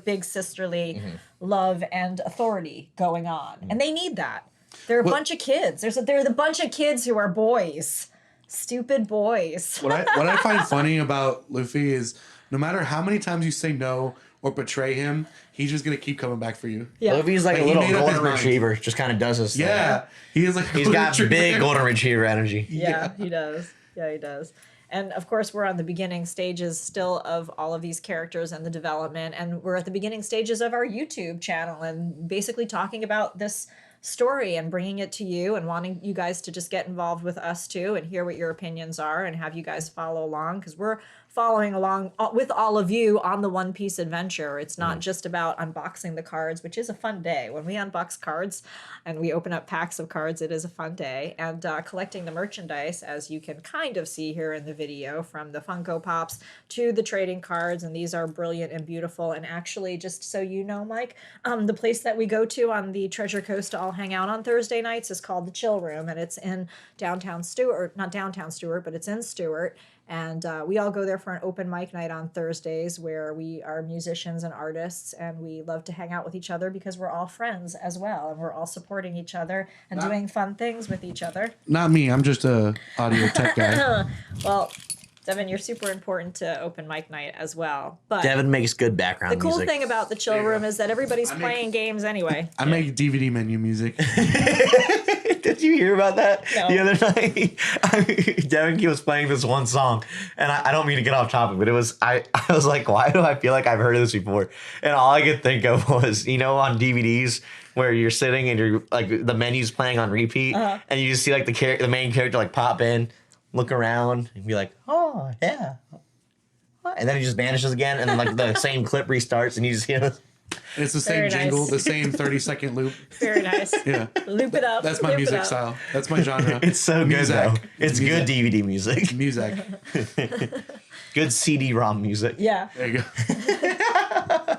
big sisterly love and authority going on. And they need that. They're a bunch of kids. They're the bunch of kids who are boys. Stupid boys. What I find funny about Luffy is no matter how many times you say no or betray him, he's just going to keep coming back for you. Yeah. Luffy's like a he little made up his golden mind. retriever. Just kind of does his thing. Yeah. He is like He's got big golden retriever energy. Yeah, he does. Yeah, he does. And of course, we're on the beginning stages still of all of these characters and the development. And we're at the beginning stages of our YouTube channel and basically talking about this story and bringing it to you and wanting you guys to just get involved with us too and hear what your opinions are and have you guys follow along, because we're following along with all of you on the One Piece adventure. It's not just about unboxing the cards, which is a fun day. When we unbox cards and we open up packs of cards, it is a fun day. And collecting the merchandise, as you can kind of see here in the video, from the Funko Pops to the trading cards. And these are brilliant and beautiful. And actually, just so you know, Mike, the place that we go to on the Treasure Coast to all hang out on Thursday nights is called the Chill Room. And it's in downtown Stewart, not downtown Stewart, but it's in Stewart. And we all go there for an open mic night on Thursdays where we are musicians and artists, and we love to hang out with each other because we're all friends as well, and we're all supporting each other and doing fun things with each other. Not me. I'm just a audio tech guy. Well, Devin, you're super important to open mic night as well. But Devin makes good background the cool music. thing about the Chill Room is that everybody's playing games anyway. I make DVD menu music. Did you hear about that No. the other night? Devin was playing this one song, and I don't mean to get off topic, but I was like, why do I feel like I've heard of this before? And all I could think of was, on DVDs where you're sitting and you're like the menu's playing on repeat, and you just see like the main character like pop in, look around, and be like, oh yeah, and then he just vanishes again, and then like the same clip restarts, and you just hear. It's the same Very jingle, nice. the same 30-second loop. Very nice. Yeah. Loop it up. That's my loop it music up. style. That's my genre. It's so good though. It's good DVD music. Music. Good CD-ROM music. Yeah. There you go.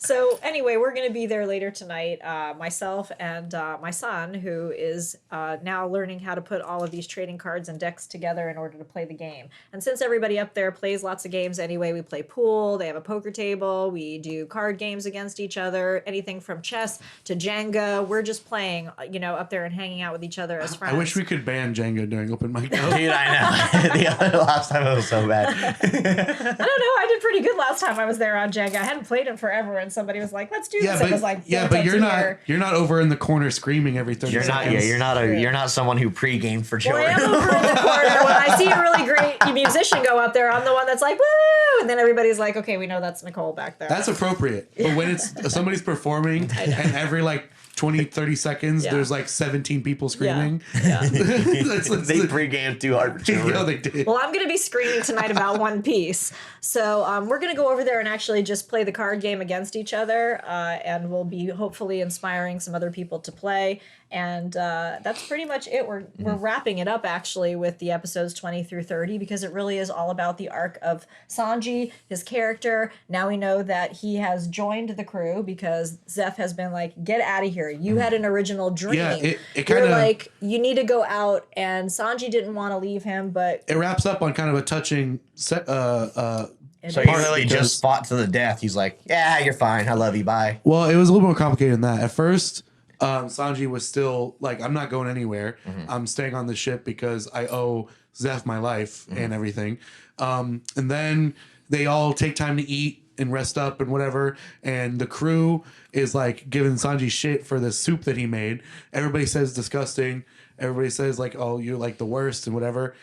So anyway, we're going to be there later tonight. Myself and my son, who is now learning how to put all of these trading cards and decks together in order to play the game. And since everybody up there plays lots of games anyway, we play pool, they have a poker table, we do card games against each other, anything from chess to Jenga. We're just playing, up there and hanging out with each other as friends. I wish we could ban Jenga during open mic. Dude, I know. The last time it was so bad. I don't know. I did pretty good last time I was there on Jenga. I hadn't played it forever, and somebody was like, "Let's do this." I was like, but you're not over in the corner screaming every 30 You're not. seconds. Yeah, you're not someone who pre-gamed for Well, I children. am over in the corner. When I see a really great musician go up there, I'm the one that's like, "Woo!" And then everybody's like, "Okay, we know that's Nicole back there." That's appropriate. But when it's somebody's performing and every like 20, 30 seconds, Yeah. there's like 17 people screaming. Yeah. They pre-gamed too hard for children. Yeah, they did. Well, I'm going to be screaming tonight about One Piece. So we're going to go over there and actually just play the card game against each other, and will be hopefully inspiring some other people to play. And that's pretty much it. We're wrapping it up actually with the episodes 20 through 30 because it really is all about the arc of Sanji, his character. Now we know that he has joined the crew because Zeff has been like, get out of here. You had an original dream. Yeah, it You're kind of like, you need to go out. And Sanji didn't want to leave him, but it wraps up on kind of a touching So he really just fought to the death. He's like, yeah, you're fine. I love you. Bye. Well, it was a little more complicated than that. At first, Sanji was still like, I'm not going anywhere. I'm staying on the ship because I owe Zeff my life and everything. And then they all take time to eat and rest up and whatever. And the crew is like giving Sanji shit for the soup that he made. Everybody says disgusting. Everybody says like, oh, you're like the worst and whatever.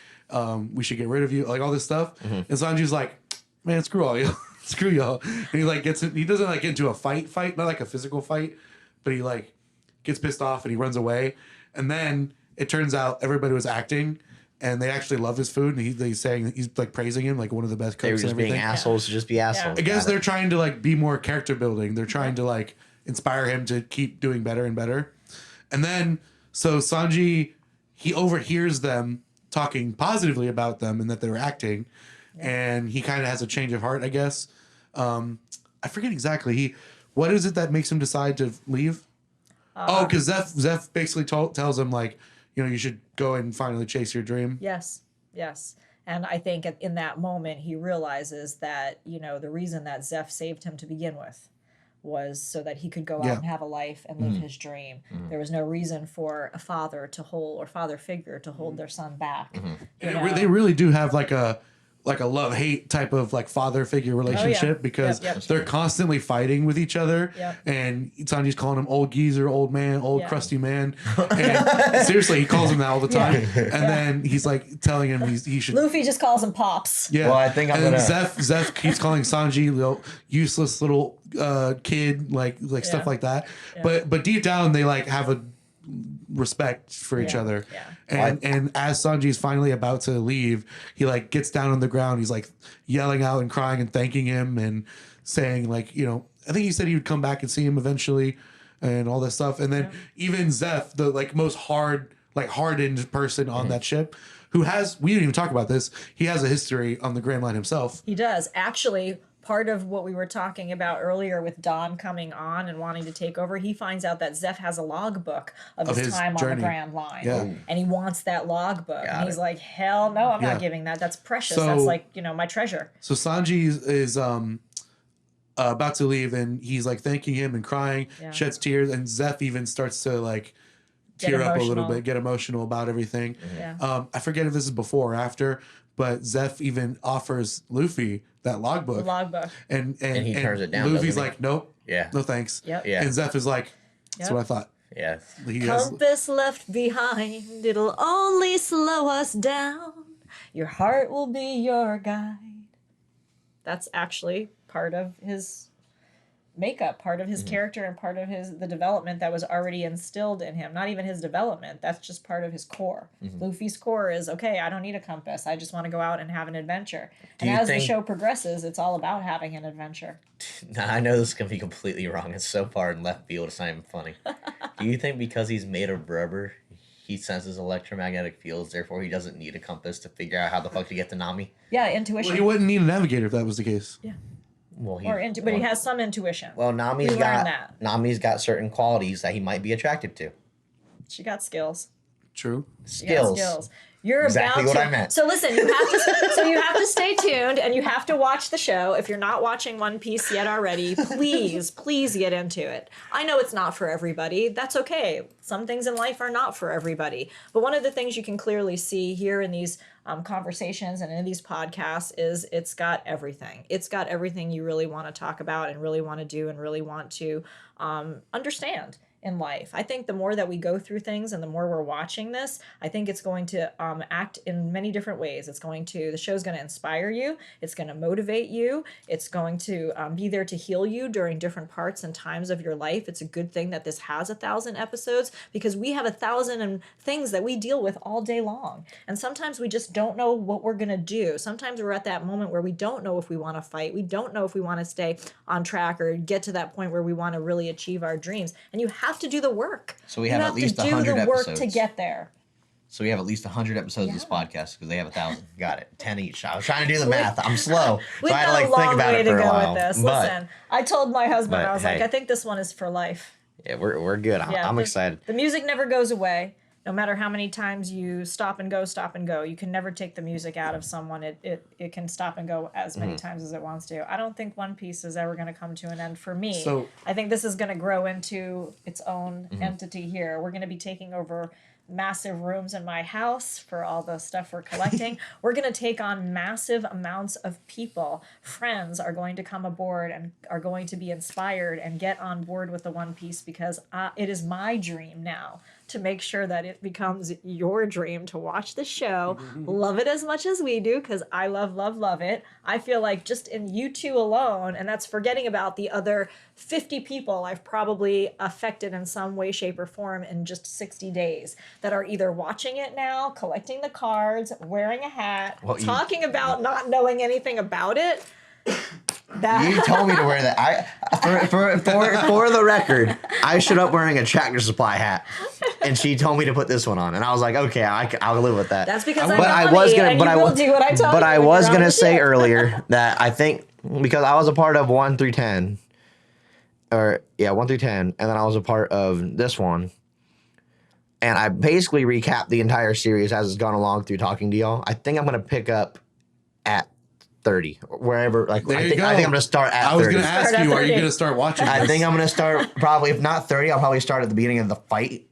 We should get rid of you. Like all this stuff. And Sanji's like, man, screw all y'all. Screw y'all. And he like he doesn't like get into a fight, not like a physical fight, but he like gets pissed off and he runs away. And then it turns out everybody was acting and they actually love his food. And he's saying, he's like praising him like one of the best cooks. They were just and everything. being assholes to just be assholes. I guess they're trying to like be more character building. They're trying to like inspire him to keep doing better and better. And then, so Sanji, he overhears them talking positively about them and that they were acting. And he kind of has a change of heart, I guess. I forget exactly. What is it that makes him decide to leave? Because Zeff basically tells him like, you know, you should go and finally chase your dream. Yes. And I think in that moment he realizes that, you know, the reason that Zeff saved him to begin with was so that he could go out and have a life and live his dream. There was no reason for a father to hold, or father figure to hold their son back. They really do have like a love-hate type of like father figure relationship because they're constantly fighting with each other. And Sanji's calling him old geezer, old man, old crusty man. And seriously, he calls him that all the time. And then he's like telling him he should. Luffy just calls him Pops. Yeah. Well, I think I'm gonna. Zeff keeps calling Sanji little useless little kid, like stuff like that. But deep down, they like have a respect for each other. And as Sanji's finally about to leave, he like gets down on the ground. He's like yelling out and crying and thanking him and saying like, you know, I think he said he would come back and see him eventually and all that stuff. And then even Zeff, the like most hardened person on that ship, who has, we didn't even talk about this, he has a history on the Grand Line himself. He does. Actually, part of what we were talking about earlier with Don coming on and wanting to take over, he finds out that Zeff has a logbook of his time journey on the Grand Line. And he wants that logbook. And he's like, hell no, I'm not giving that. That's precious. That's like, you know, my treasure. So Sanji is about to leave and he's like thanking him and crying, sheds tears, and Zeff even starts to like tear up a little bit, get emotional about everything. I forget if this is before or after, but Zeff even offers Luffy that logbook. And he turns it down. Luffy's like, nope. No thanks. And Zeff is like, that's what I thought. Compass left behind, it'll only slow us down. Your heart will be your guide. That's actually part of his makeup, part of his character, and part of the development that was already instilled in him. Not even his development, that's just part of his core. Luffy's core is, okay, I don't need a compass, I just want to go out and have an adventure. And as the show progresses, it's all about having an adventure. Now, I know this is going to be completely wrong. It's so far in left field, it's not even funny. Do you think because he's made of rubber, he senses electromagnetic fields, therefore he doesn't need a compass to figure out how the fuck to get to Nami? Yeah, intuition. Well, he wouldn't need a navigator if that was the case. Well, but he has some intuition. Well, Nami's got certain qualities that he might be attracted to. She got skills. True. Skills. You're exactly about what to, I meant. So listen, you have to stay tuned and you have to watch the show. If you're not watching One Piece yet already, please get into it. I know it's not for everybody. That's okay. Some things in life are not for everybody. But one of the things you can clearly see here in these conversations and in these podcasts is it's got everything. It's got everything you really want to talk about and really want to do and really want to understand. in life. I think the more that we go through things and the more we're watching this, I think it's going to act in many different ways. The show's going to inspire you. It's going to motivate you. It's going to be there to heal you during different parts and times of your life. It's a good thing that this has 1,000 episodes because we have 1,000 things that we deal with all day long. And sometimes we just don't know what we're going to do. Sometimes we're at that moment where we don't know if we want to fight. We don't know if we want to stay on track or get to that point where we want to really achieve our dreams. And you have to do the work. So we have at least 100 episodes. You have to do the work episodes. to get there. So we have at least 100 episodes of this podcast because they have 1,000. Got it. 10 each. I was trying to do the math. I'm slow. We've So I had to got a long think about way it to for a go while. with this. But, Listen, I told my husband, I was like, hey. I think this one is for life. yeah, we're good. I'm excited. The music never goes away. No matter how many times you stop and go, you can never take the music out of someone. It can stop and go as many times as it wants to. I don't think One Piece is ever going to come to an end for me. So- I think this is going to grow into its own entity here. We're going to be taking over massive rooms in my house for all the stuff we're collecting. We're going to take on massive amounts of people. Friends are going to come aboard and are going to be inspired and get on board with the One Piece because it is my dream now to make sure that it becomes your dream to watch the show, love it as much as we do, because I love it. I feel like just in you two alone, and that's forgetting about the other 50 people I've probably affected in some way, shape, or form in just 60 days that are either watching it now, collecting the cards, wearing a hat, talking about not knowing anything about it. You told me to wear that. For the record, I showed up wearing a Tractor Supply hat, and she told me to put this one on, and I was like, okay, I'll live with that. That's because But I was gonna, and but you I will was, do what I tell but you I when was you're on gonna the say ship. earlier that I think because I was a part of 1 through 10, 1 through 10, and then I was a part of this one. And I basically recapped the entire series as it's gone along through talking to y'all. I think I'm gonna pick up at 30, wherever. Like There I you think go. I'm gonna start at 30. I was going to ask Start at you, are you 30. going to start watching this? I think I'm gonna start probably, if not 30, I'll probably start at the beginning of the fight,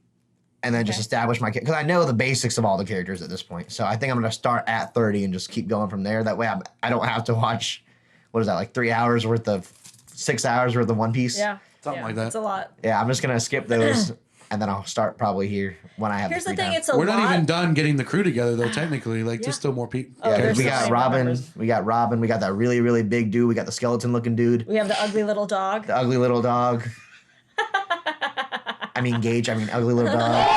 and then just establish my because I know the basics of all the characters at this point. So I think I'm gonna start at 30 and just keep going from there. That way I don't have to watch what is that, like 3 hours worth of 6 hours worth of One Piece. Yeah. Something like that. It's a lot. Yeah, I'm just gonna skip those and then I'll start probably here when I have. Here's the the free thing, time. it's a We're lot. not even done getting the crew together, though, technically. Like, there's still more people. Oh, Yeah, there's we so got many Robin. members. We got Robin. We got that really, really big dude. We got the skeleton looking dude. We have the ugly little dog. The ugly little dog. I mean Gage. I mean ugly little dog.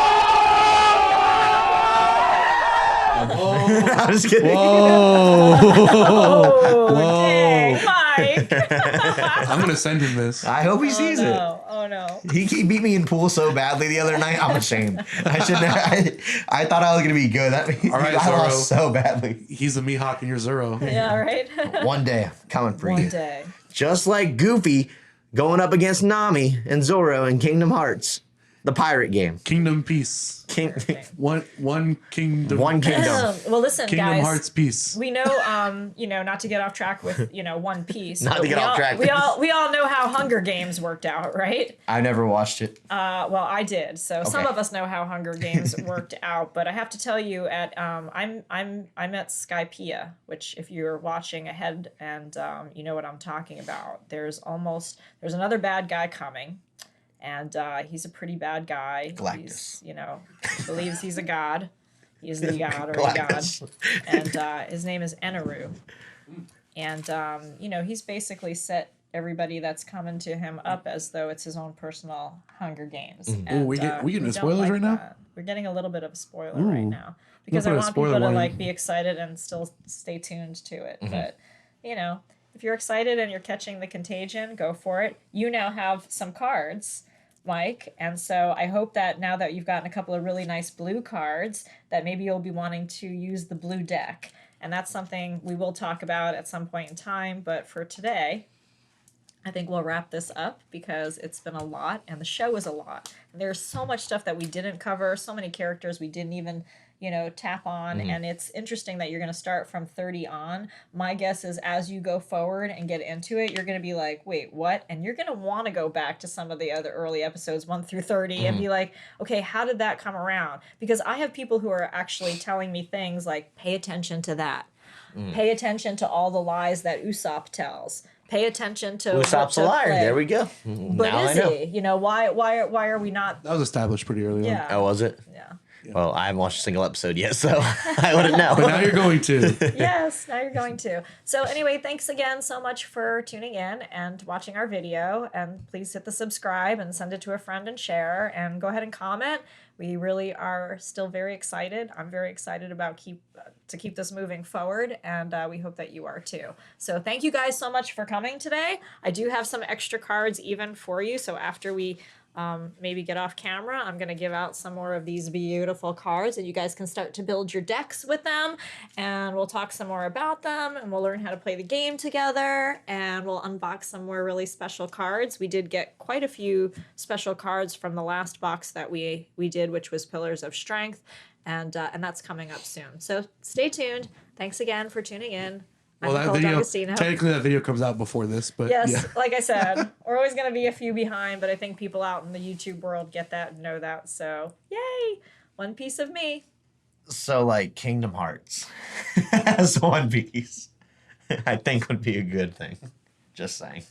I'm just kidding. Oh, Whoa. dang, Mike. I'm going to send him this. I hope he sees it. Oh, no. He beat me in pool so badly the other night. I'm ashamed. I should. I thought I was gonna be good. That means All right, I lost Zoro. so badly. He's a Mihawk and you're Zoro. Yeah, right? One day, I'm coming for One you. day. Just like Goofy going up against Nami and Zoro in Kingdom Hearts, the pirate game. Kingdom Peace. One kingdom. One kingdom. Well, listen, Kingdom guys. Hearts Peace. We know, not to get off track with, One Piece. Not but to get we off all- track. We all know how Hunger Games worked out, right? I never watched it. Well, I did. So some Okay. of us know how Hunger Games worked out, but I have to tell you, I'm at Skypiea, which if you're watching ahead and you know what I'm talking about. There's another bad guy coming. And he's a pretty bad guy. Galactus. He's, believes he's a god. He's the god or a god. Galactus. And his name is Eneru. And, he's basically set everybody that's coming to him up as though it's his own personal Hunger Games. And, Ooh, we getting we into don't spoilers like right now? that. We're getting a little bit of a spoiler right Ooh. now. Because I put a want people spoiler to, warning. be excited and still stay tuned to it. But, if you're excited and you're catching the contagion, go for it. You now have some cards, Mike, and so I hope that now that you've gotten a couple of really nice blue cards, that maybe you'll be wanting to use the blue deck. And that's something we will talk about at some point in time. But for today, I think we'll wrap this up because it's been a lot and the show is a lot. And there's so much stuff that we didn't cover, so many characters we didn't even tap on. And it's interesting that you're going to start from 30 on. My guess is as you go forward and get into it, you're going to be like, wait, what? And you're going to want to go back to some of the other early episodes, 1 through 30, and be like, okay, how did that come around? Because I have people who are actually telling me things like, pay attention to that. Pay attention to all the lies that Usopp tells. pay attention to Usopp's a what took liar. place. There we go. But Now is I know. he? You know, why are we not? That was established pretty early on. Yeah. Oh, was it? Yeah. Well, I haven't watched a single episode yet, so I wouldn't know. But now you're going to. Yes, now you're going to. So anyway, thanks again so much for tuning in and watching our video. And please hit the subscribe and send it to a friend and share. And go ahead and comment. We really are still very excited. I'm very excited about to keep this moving forward, and we hope that you are too. So thank you guys so much for coming today. I do have some extra cards even for you. So after we maybe get off camera, I'm going to give out some more of these beautiful cards and you guys can start to build your decks with them, and we'll talk some more about them, and we'll learn how to play the game together, and we'll unbox some more really special cards. We did get quite a few special cards from the last box that we did, which was Pillars of Strength, and that's coming up soon. So stay tuned. Thanks again for tuning in. Well, that video, technically that video comes out before this, but yes, yeah. like I said, we're always going to be a few behind, but I think people out in the YouTube world get that and know that. So, yay! One piece of me. So, like, Kingdom Hearts as One Piece, I think would be a good thing. Just saying.